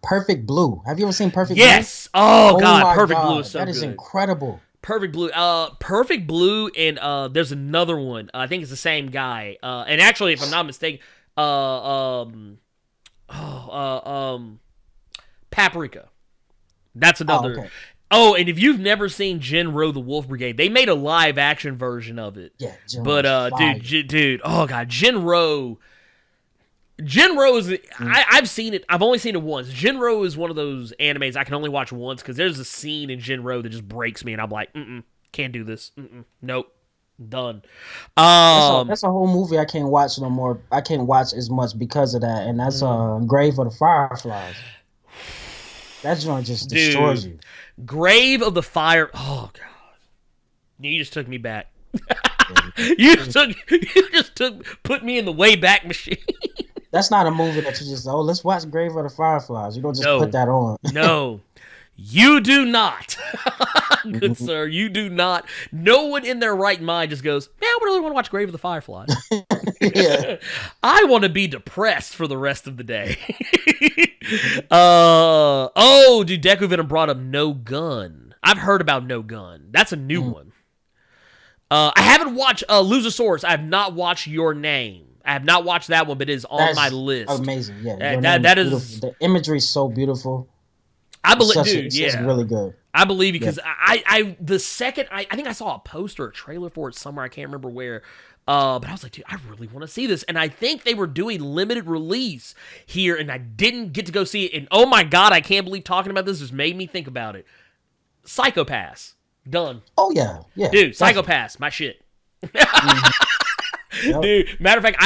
Perfect Blue. Have you ever seen Perfect Blue? Yes. Oh God, Perfect Blue is so good. That is incredible. Perfect Blue. Perfect Blue, and there's another one. I think it's the same guy. And actually, if I'm not mistaken, Paprika. That's another. Okay. Oh, and if you've never seen Jinro the Wolf Brigade, they made a live action version of it. Yeah, but dude, oh God, Jinro is. I've seen it. I've only seen it once. Jinro is one of those animes I can only watch once because there's a scene in Jinro that just breaks me, and I'm like, can't do this. Nope, done. That's a whole movie I can't watch no more. I can't watch as much because of that, and that's Grave of the Fireflies. That joint just destroys you. Grave of the Fire. Oh God, you just took me back. you just put me in the way back machine. That's not a movie that you just let's watch Grave of the Fireflies. You don't just put that on. No, you do not, good sir. You do not. No one in their right mind just goes, "Man, I really want to watch Grave of the Fireflies." Yeah. I want to be depressed for the rest of the day. Dude, Deku Venom brought up No Gun. I've heard about No Gun. That's a new one. I haven't watched Luzosaurus. I have not watched Your Name. I have not watched that one, but it is on my list. Amazing, yeah. That is the imagery is so beautiful. I believe, dude. It's really good. I believe because I think I saw a poster, a trailer for it somewhere. I can't remember where. But I was like, dude, I really want to see this. And I think they were doing limited release here, and I didn't get to go see it. And oh my God, I can't believe talking about this just made me think about it. Psycho-Pass. Done. Oh, yeah. Yeah. Dude, Psycho-Pass. My shit. Dude, matter of fact,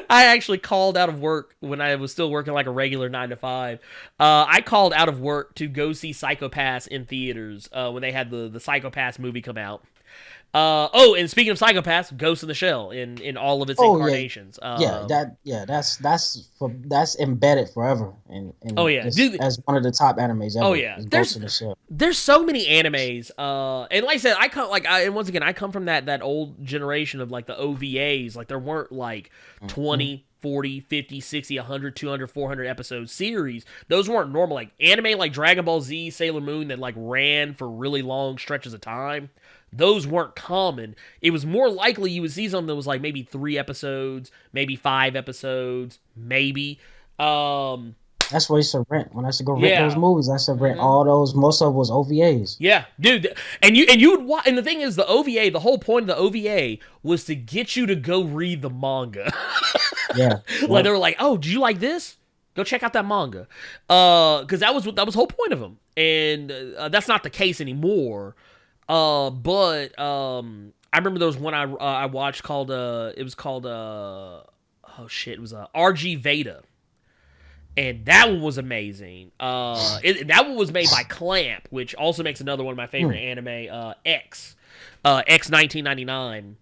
I actually called out of work when I was still working like a regular 9 to 5. I called out of work to go see Psycho-Pass in theaters when they had the Psycho-Pass movie come out. And speaking of Psycho-Pass, Ghost in the Shell in all of its incarnations. That's embedded forever. As one of the top animes ever. Oh yeah, Ghost in the Shell. There's so many animes, and like I said, I come from that old generation of like the OVAs. Like there weren't like 20, 40, 50, 60, 100, 200, 400 episode series. Those weren't normal. Like anime like Dragon Ball Z, Sailor Moon that like ran for really long stretches of time. Those weren't common. It was more likely you would see something that was like maybe 3 episodes, maybe 5 episodes, maybe. That's what I used to rent. When I used to go rent those movies, I used to rent all those. Most of it was OVAs. Yeah, dude. And you would watch. And the thing is, the OVA, the whole point of the OVA was to get you to go read the manga. Yeah. Like they were like, "Oh, do you like this? Go check out that manga." Because that was the whole point of them. And that's not the case anymore. But I remember there was one I watched called RG Veda, and that one was amazing. That one was made by Clamp, which also makes another one of my favorite anime, X 1999.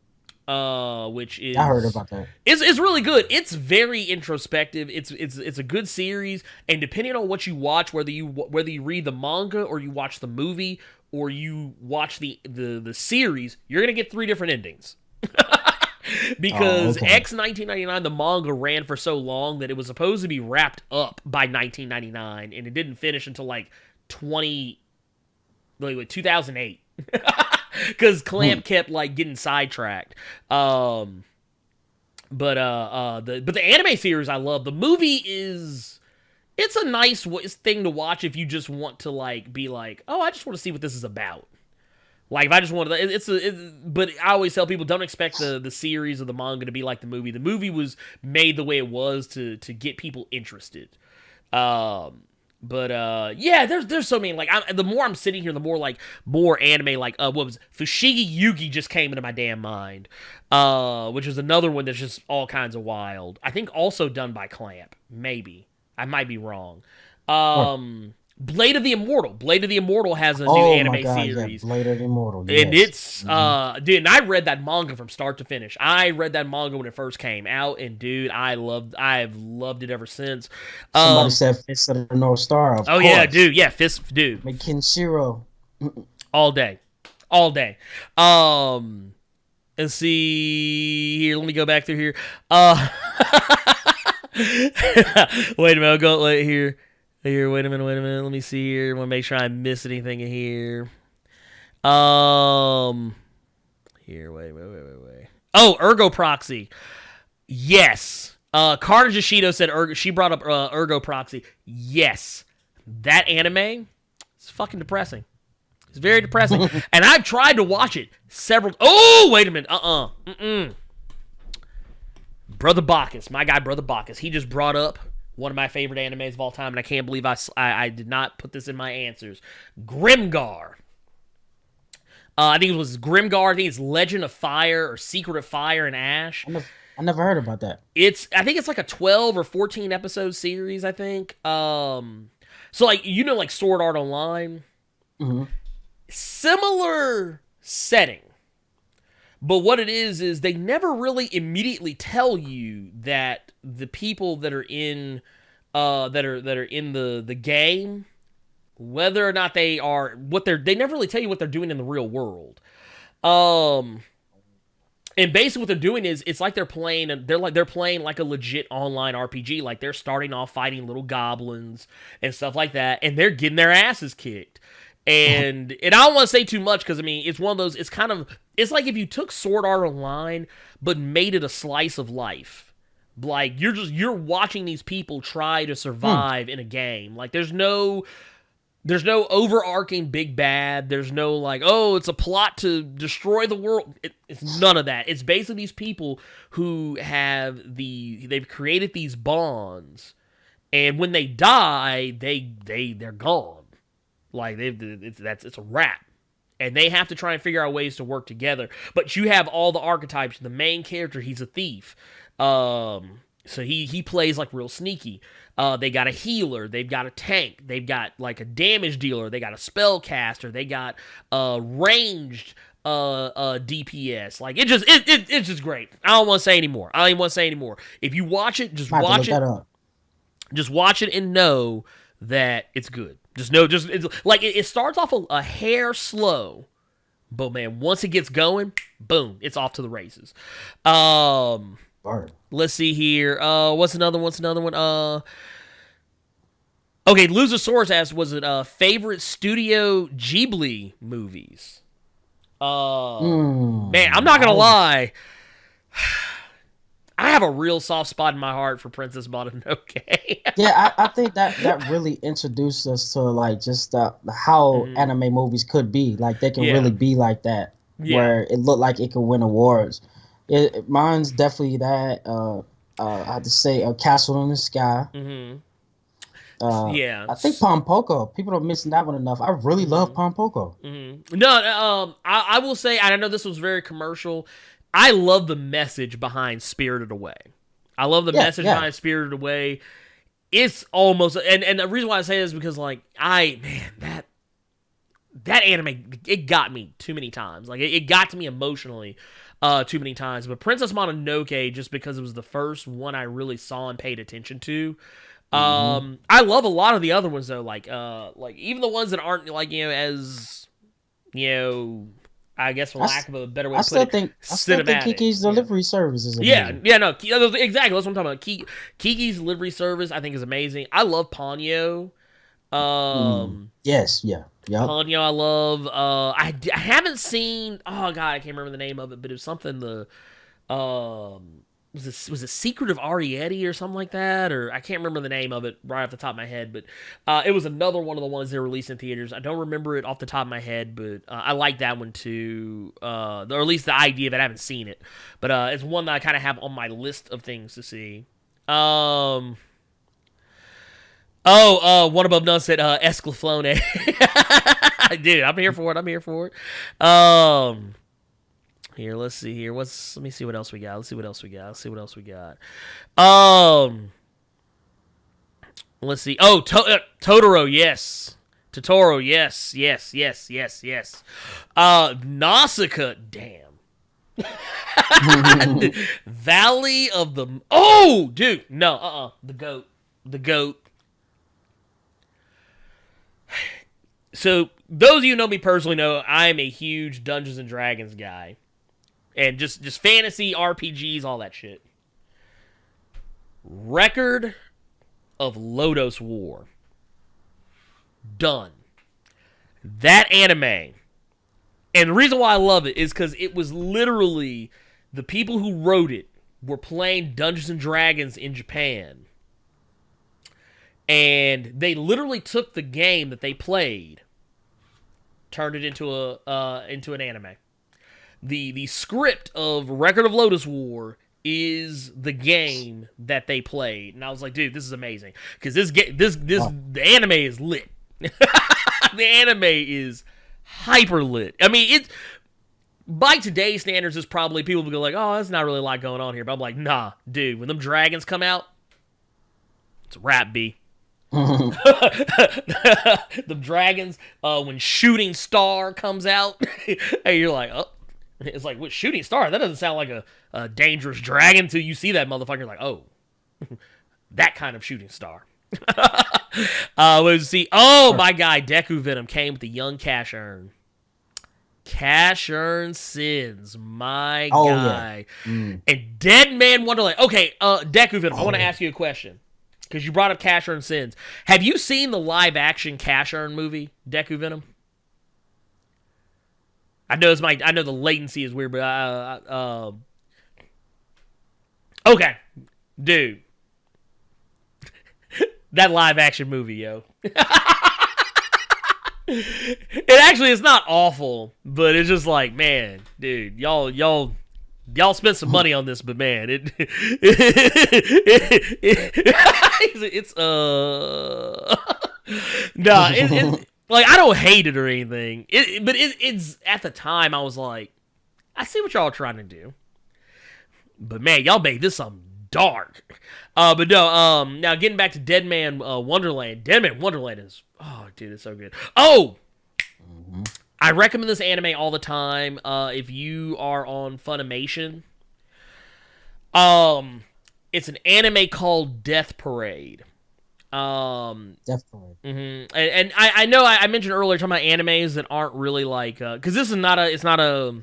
Which is I heard about that. It's really good. It's very introspective. It's a good series, and depending on what you watch, whether you read the manga or you watch the movie or you watch the series, you're gonna get 3 different endings. Because X 1999, the manga ran for so long that it was supposed to be wrapped up by 1999, and it didn't finish until like 2008. Because Clamp kept like getting sidetracked. But the anime series I love. The movie it's a nice thing to watch if you just want to like be like, oh, I just want to see what this is about. Like, if I just wanted, but I always tell people, don't expect the series or the manga to be like the movie. The movie was made the way it was to get people interested. Yeah, there's so many. Like, the more I'm sitting here, the more anime. Like, what was it? Fushigi Yugi just came into my damn mind, which is another one that's just all kinds of wild. I think also done by Clamp. Maybe I might be wrong. Blade of the Immortal. Blade of the Immortal has a new anime series. Yeah, Blade of the Immortal. Yes. And it's dude, and I read that manga from start to finish. I read that manga when it first came out, and dude, I've loved it ever since. Somebody said Fist of the North Star. Of course. Yeah, dude, yeah, Fist, dude. Kenshiro. All day. And see here, let me go back through here. Wait a minute, I'll go here. Here, wait a minute. Let me see here. I want to make sure I miss anything in here. Here, wait. Oh, Ergo Proxy. Yes. Carnage Ishido said she brought up Ergo Proxy. Yes. That anime is fucking depressing. It's very depressing. And I've tried to watch it several. Oh, wait a minute. Brother Bacchus, my guy Brother Bacchus, he just brought up one of my favorite animes of all time, and I can't believe I did not put this in my answers. Grimgar. I think it was Grimgar. I think it's Legend of Fire or Secret of Fire and Ash. I never heard about that. I think it's like a 12 or 14 episode series, I think. So like, like Sword Art Online. Mm-hmm. Similar setting. But what it is they never really immediately tell you that the people that are in that are in the game, whether or not they never really tell you what they're doing in the real world. And basically what they're doing is it's like they're playing like a legit online RPG. Like, they're starting off fighting little goblins and stuff like that, and they're getting their asses kicked. And I don't want to say too much because, I mean, it's one of those, it's like if you took Sword Art Online but made it a slice of life. Like, you're watching these people try to survive in a game. Like, there's no overarching big bad. There's no like, oh, it's a plot to destroy the world. It's none of that. It's basically these people who they've created these bonds, and when they die, they're gone. Like, it's a wrap. And they have to try and figure out ways to work together. But you have all the archetypes. The main character, he's a thief. So he plays like real sneaky. They got a healer. They've got a tank. They've got like a damage dealer. They got a spellcaster. They got ranged DPS. Like, it's just great. I don't want to say anymore. If you watch it, just watch it. Just watch it and know that it's good. It's like it starts off a hair slow, but man, once it gets going, boom, it's off to the races. Let's see here. What's another one? Okay, Luzosaurus asked, was it favorite Studio Ghibli movies? Man, I'm not gonna lie. I have a real soft spot in my heart for Princess Mononoke. Yeah, I think that really introduced us to like just how anime movies could be. Like, they can really be like that, where it looked like it could win awards. Mine's definitely that. I have to say, Castle in the Sky. Mm-hmm. I think Pompoko. People don't mention that one enough. I really love Pompoko. Mm-hmm. No, I will say, and I know this was very commercial, I love the message behind Spirited Away. Behind Spirited Away. It's almost, and the reason why I say this is because, like, that anime, it got me too many times. Like, it got to me emotionally too many times. But Princess Mononoke, just because it was the first one I really saw and paid attention to. I love a lot of the other ones though, like even the ones that aren't like, as, I guess, for lack of a better way to put it, I still think Kiki's Delivery Service is amazing. No, exactly. That's what I'm talking about. Kiki's Delivery Service, I think, is amazing. I love Ponyo. Yes, yeah. Yep. Ponyo, I love. I haven't seen. Oh God, I can't remember the name of it, but it was something was it Secret of Arietti or something like that, or I can't remember the name of it right off the top of my head, but it was another one of the ones they released in theaters. I don't remember it off the top of my head, but I like that one too, or at least the idea of it. I haven't seen it, but it's one that I kind of have on my list of things to see. One above none said Esclaflone. Dude, I'm here for it. Here, let's see here. Let me see what else we got. Let's see what else we got. Let's see. Oh, Totoro, yes. Totoro, yes. Nausicaa, damn. Valley of the... Oh, dude. No, The goat. So, those of you who know me personally know I am a huge Dungeons and Dragons guy. And just fantasy, RPGs, all that shit. Record of Lodoss War. Done. That anime. And the reason why I love it is because it was literally the people who wrote it were playing Dungeons and Dragons in Japan. And they literally took the game that they played, turned it into an anime. The script of Record of Lodoss War is the game that they played, and I was like, dude, this is amazing because the anime is lit. The anime is hyper lit. I mean, it by today's standards is probably people will go like, oh, that's not really a lot going on here, but I'm like, nah, dude, when them dragons come out, it's a rap B. The dragons, when Shooting Star comes out, and you're like, oh. It's like, what, Shooting Star? That doesn't sound like a dangerous dragon until you see that motherfucker. Like, oh, that kind of Shooting Star. Let's see. Oh, my guy, Deku Venom came with the young Cash Urn. Cash Urn Sins, my guy. Yeah. And Dead Man Wonderland. Okay, Deku Venom, I want to ask you a question. Because you brought up Cash Urn Sins. Have you seen the live-action Cash Urn movie, Deku Venom? I know the latency is weird, but okay, dude, that live action movie, yo. It actually is not awful, but it's just like, man, dude, y'all spent some money on this, but man, it's like, I don't hate it or anything, but it's at the time I was like, I see what y'all are trying to do, but man, y'all made this something dark. But no, now getting back to Dead Man Wonderland. Dead Man Wonderland is, oh dude, it's so good. Oh, I recommend this anime all the time. If you are on Funimation, it's an anime called Death Parade. Definitely. And I know I mentioned earlier talking about animes that aren't really like, because this is not a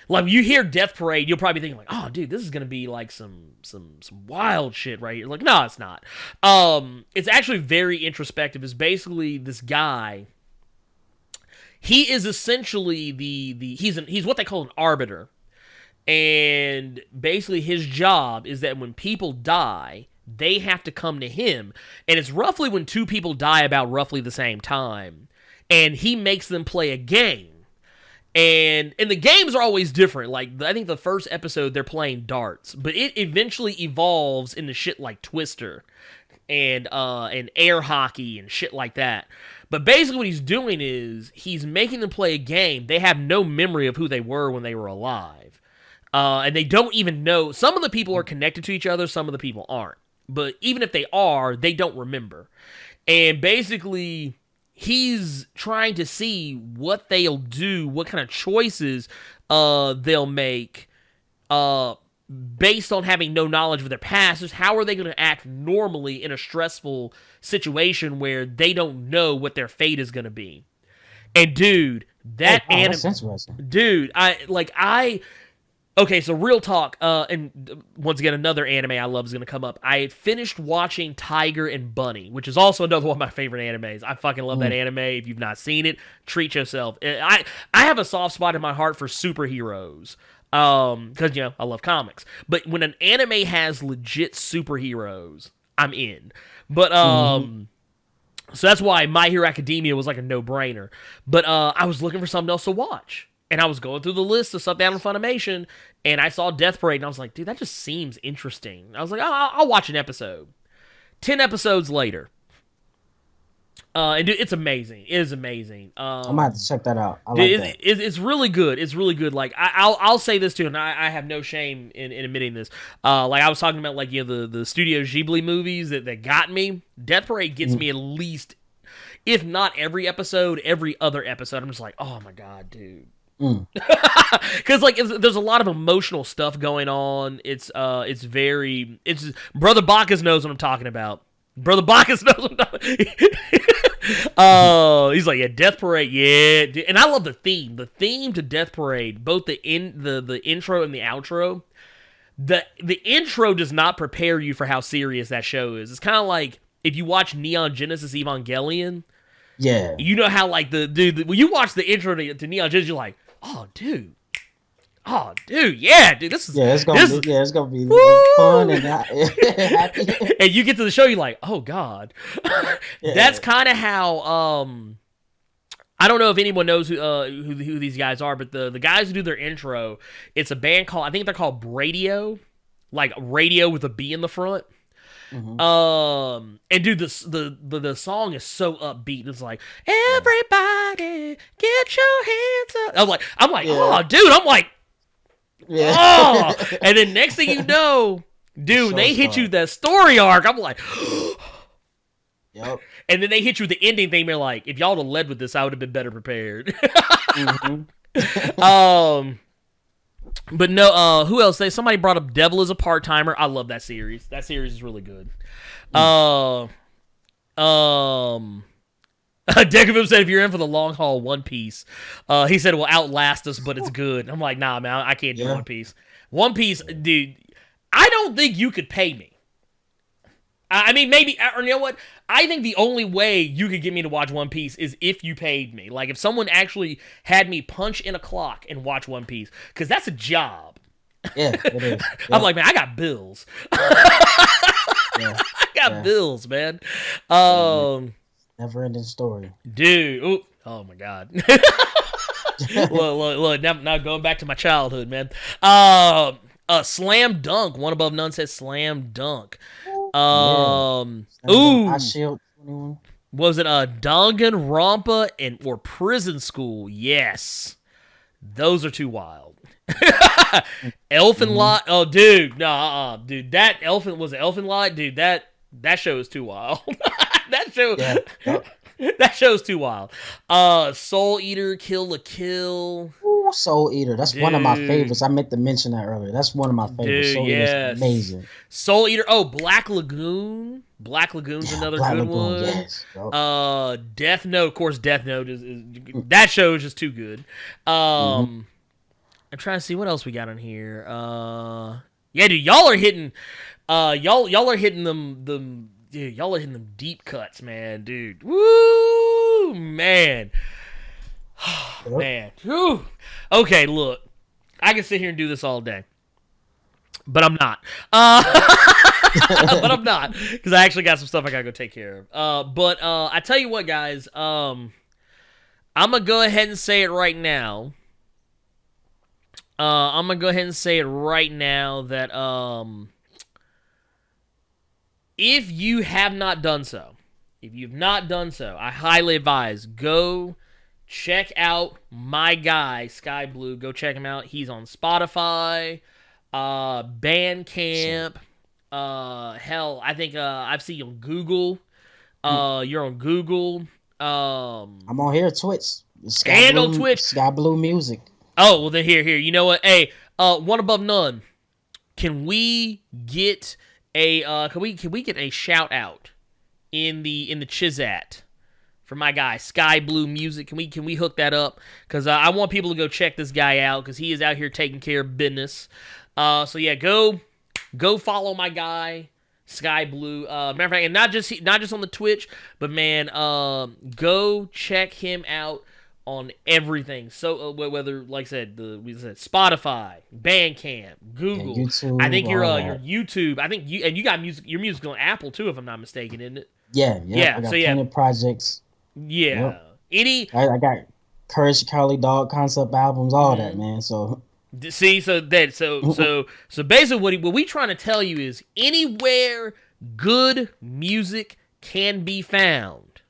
like, you hear Death Parade, you'll probably be thinking like, oh dude, this is gonna be like some wild shit right here. Like, no, it's not. It's actually very introspective. It's basically this guy. He is essentially he's what they call an arbiter, and basically his job is that when people die, they have to come to him, and it's roughly when two people die about roughly the same time, and he makes them play a game, and the games are always different. Like, I think the first episode they're playing darts, but it eventually evolves into shit like Twister and air hockey and shit like that. But basically what he's doing is he's making them play a game. They have no memory of who they were when they were alive, and they don't even know. Some of the people are connected to each other, some of the people aren't. But even if they are, they don't remember. And basically, he's trying to see what they'll do, what kind of choices they'll make based on having no knowledge of their past. Just how are they going to act normally in a stressful situation where they don't know what their fate is going to be. And dude, that Okay, so real talk, and once again, another anime I love is going to come up. I had finished watching Tiger and Bunny, which is also another one of my favorite animes. I fucking love that anime. If you've not seen it, treat yourself. I have a soft spot in my heart for superheroes. Because, I love comics. But when an anime has legit superheroes, I'm in. But, so that's why My Hero Academia was like a no-brainer. But I was looking for something else to watch. And I was going through the list of stuff down on Funimation, and I saw Death Parade, and I was like, dude, that just seems interesting. I was like, I'll watch an episode. 10 episodes later. And dude, it's amazing. It is amazing. I might have to check that out. I like dude, that. It's really good. It's really good. Like I'll say this too, and I have no shame in admitting this. Like I was talking about, like the Studio Ghibli movies that got me. Death Parade gets me at least, if not every episode, every other episode. I'm just like, oh my god, dude. Because like there's a lot of emotional stuff going on. It's Brother Bacchus knows what I'm talking about. Brother Bacchus knows what I'm talking about. He's like, yeah, Death Parade, yeah. And I love the theme. The theme to Death Parade, both the intro and the outro. The intro does not prepare you for how serious that show is. It's kind of like if you watch Neon Genesis Evangelion. Yeah. You know how like when you watch the intro to Neon Genesis, you're like, oh dude, yeah, dude, this is it's gonna be fun and happy. And you get to the show, you're like, oh god. That's kind of how I don't know if anyone knows who these guys are, but the guys who do their intro, it's a band called, I think they're called Bradio, like radio with a B in the front. And dude, the song is so upbeat. It's like, everybody get your hands up. I'm like, oh dude, I'm like, oh, and then next thing you know, dude, they hit you that story arc. I'm like, yep. And then they hit you with the ending thing. They're like, if y'all would have led with this, I would have been better prepared. But no, who else? Somebody brought up Devil is a Part-Timer. I love that series. That series is really good. Dekavim said if you're in for the long haul, One Piece. He said it will outlast us, but it's good. I'm like, nah, man, I can't do One Piece. One Piece, dude, I don't think you could pay me. I mean, maybe, or you know what? I think the only way you could get me to watch One Piece is if you paid me. Like, if someone actually had me punch in a clock and watch One Piece. Because that's a job. Yeah, it is. Yeah. I'm like, man, I got bills. I got bills, man. Never ending story. Dude. Oh, my God. look, now going back to my childhood, man. Slam Dunk. One Above None says Slam Dunk. I Shield 21. Was it Danganronpa or Prison School? Yes. Those are too wild. Elfen Light. Oh, dude. No, dude. That Elfen Light? Dude, that show is too wild. That show. Yeah. That show's too wild. Soul Eater, Kill la Kill. Ooh, Soul Eater. That's one of my favorites. I meant to mention that earlier. That's one of my favorites. Soul Eater's amazing. Soul Eater. Oh, Black Lagoon. Black Lagoon's another good one. Yes. Death Note. Of course, Death Note is that show is just too good. I'm trying to see what else we got on here. Yeah, dude, y'all are hitting. Y'all are hitting them. Dude, y'all are hitting them deep cuts, man, dude. Woo, man. Man. Whew. Okay, look. I can sit here and do this all day. But I'm not. But I'm not. Because I actually got some stuff I got to go take care of. But I tell you what, guys. I'm going to go ahead and say it right now. That if you have not done so, I highly advise go check out my guy SkyBlew. Go check him out. He's on Spotify, Bandcamp. Hell, I think I've seen you on Google. You're on Google. I'm on here, Twitch. And on Twitch, SkyBlew Music. Oh well, then here. You know what? Hey, One Above None. Can we get a can we get a shout out in the Chizat for my guy SkyBlew Music? Can we hook that up? Because I want people to go check this guy out because he is out here taking care of business. So yeah, go follow my guy SkyBlew. Matter of fact, and not just on the Twitch, but man, go check him out on everything. So whether, like I said, we said Spotify, Bandcamp, Google. Yeah, YouTube, I think your that. YouTube. I think you got music. Your music on Apple too, if I'm not mistaken, isn't it? Yeah. Yeah. I got So yeah, plenty of projects. yeah. Yep. I got Courage the Cowardly Dog concept albums, all that, man. So see, so basically, what we trying to tell you is anywhere good music can be found,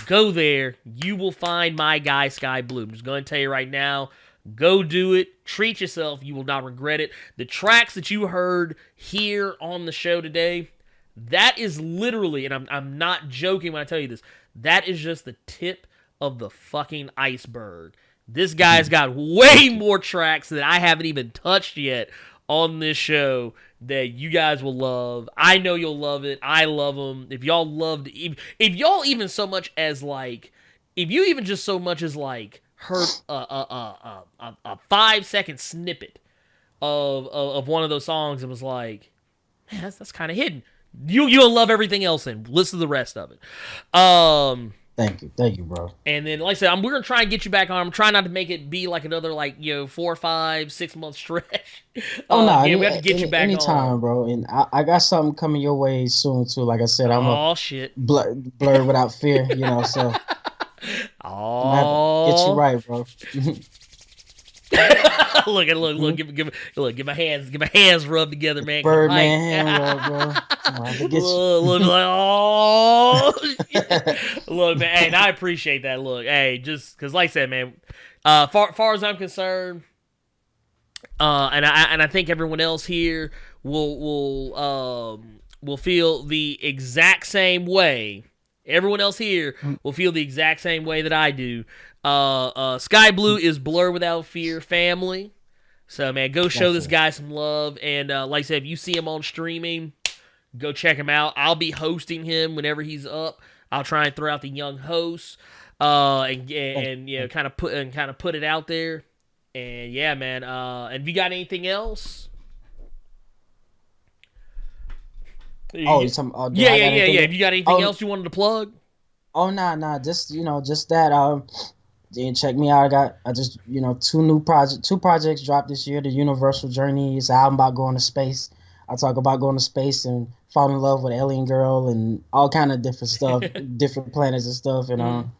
go there. You will find my guy SkyBlew. I'm just going to tell you right now. Go do it. Treat yourself. You will not regret it. The tracks that you heard here on the show today, that is literally, and I'm not joking when I tell you this, that is just the tip of the fucking iceberg. This guy's got way more tracks that I haven't even touched yet on this show that you guys will love. I know you'll love it. I love them. If y'all loved, if y'all even so much as like, if you even just so much as like heard a 5-second snippet of one of those songs and was like, man, that's kind of hidden. You'll love everything else and listen to the rest of it. Thank you, bro. And then, like I said, we're gonna try and get you back on. I'm trying not to make it be like another 4, 5, 6 month stretch. Oh no, yeah, we have to get you back anytime, on, bro. And I got something coming your way soon too. Like I said, I'm shit, Blerd without fear, So get you right, bro. Get my hands rubbed together, man. Birdman hand rub, bro. Look, like, oh, shit. Look, man, hey, and I appreciate that. Look, hey, just because, like I said, man, far as I'm concerned, and I think everyone else here will feel the exact same way. Everyone else here will feel the exact same way that I do. SkyBlew is Blerd Without Fear family. So, man, go show this guy some love. And like I said, if you see him on streaming, go check him out. I'll be hosting him whenever he's up. I'll try and throw out the young hosts and kind of put it out there. And yeah, man. And have you got anything else? Oh, yeah. Have you got anything else you wanted to plug? Oh, nah. Just that. Then check me out. I just two projects dropped this year. The Universal Journey is an album about going to space. I talk about going to space and falling in love with Alien Girl and all kind of different stuff, different planets and stuff. And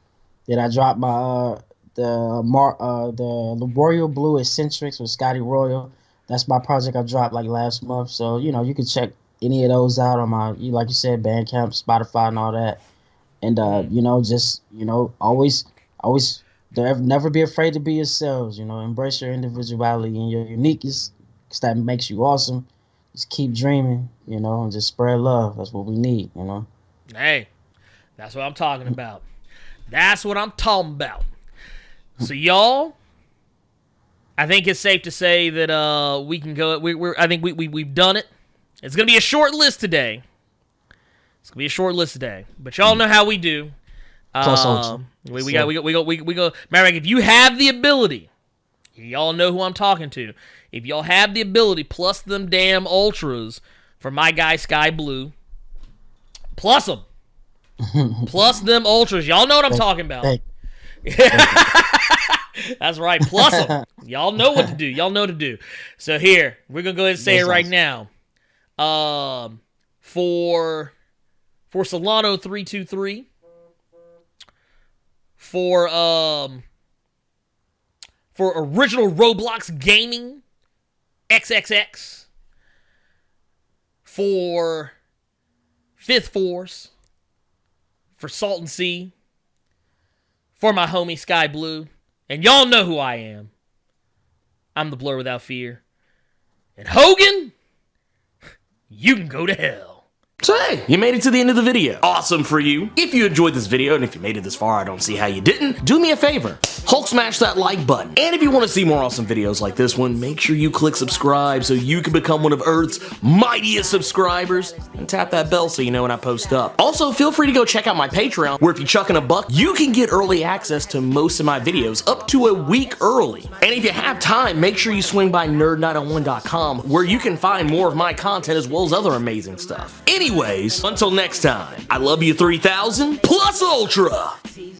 then I dropped my the Royal Blue Eccentrics with Scotty Royal. That's my project I dropped like last month. So you can check any of those out on my, like you said, Bandcamp, Spotify, and all that. And always never be afraid to be yourselves. Embrace your individuality and your uniqueness, because that makes you awesome. Just keep dreaming, and just spread love. That's what we need, Hey, that's what I'm talking about. That's what I'm talking about. So y'all, I think it's safe to say that we can go. I think we've done it. It's gonna be a short list today. But y'all know how we do. We go. Marek, if you have the ability, y'all know who I'm talking to. If y'all have the ability, plus them damn ultras for my guy SkyBlew, plus them, plus them ultras. Y'all know what I'm talking about. That's right. Plus them. Y'all know what to do. Y'all know what to do. So here, we're gonna go ahead and say it right now. For Solano 323, for original Roblox Gaming XXX, for Fifth Force, for Salton Sea, for my homie SkyBlew, and y'all know who I am. I'm the Blerd Without Fear. And Hogan, you can go to hell. So hey, you made it to the end of the video. Awesome for you. If you enjoyed this video, and if you made it this far, I don't see how you didn't, do me a favor. Hulk smash that like button. And if you want to see more awesome videos like this one, make sure you click subscribe so you can become one of Earth's mightiest subscribers. And tap that bell so you know when I post up. Also, feel free to go check out my Patreon, where if you chuck in $1, you can get early access to most of my videos up to a week early. And if you have time, make sure you swing by nerd901.com, where you can find more of my content as well as other amazing stuff. Anyways, until next time, I love you 3000 plus Ultra!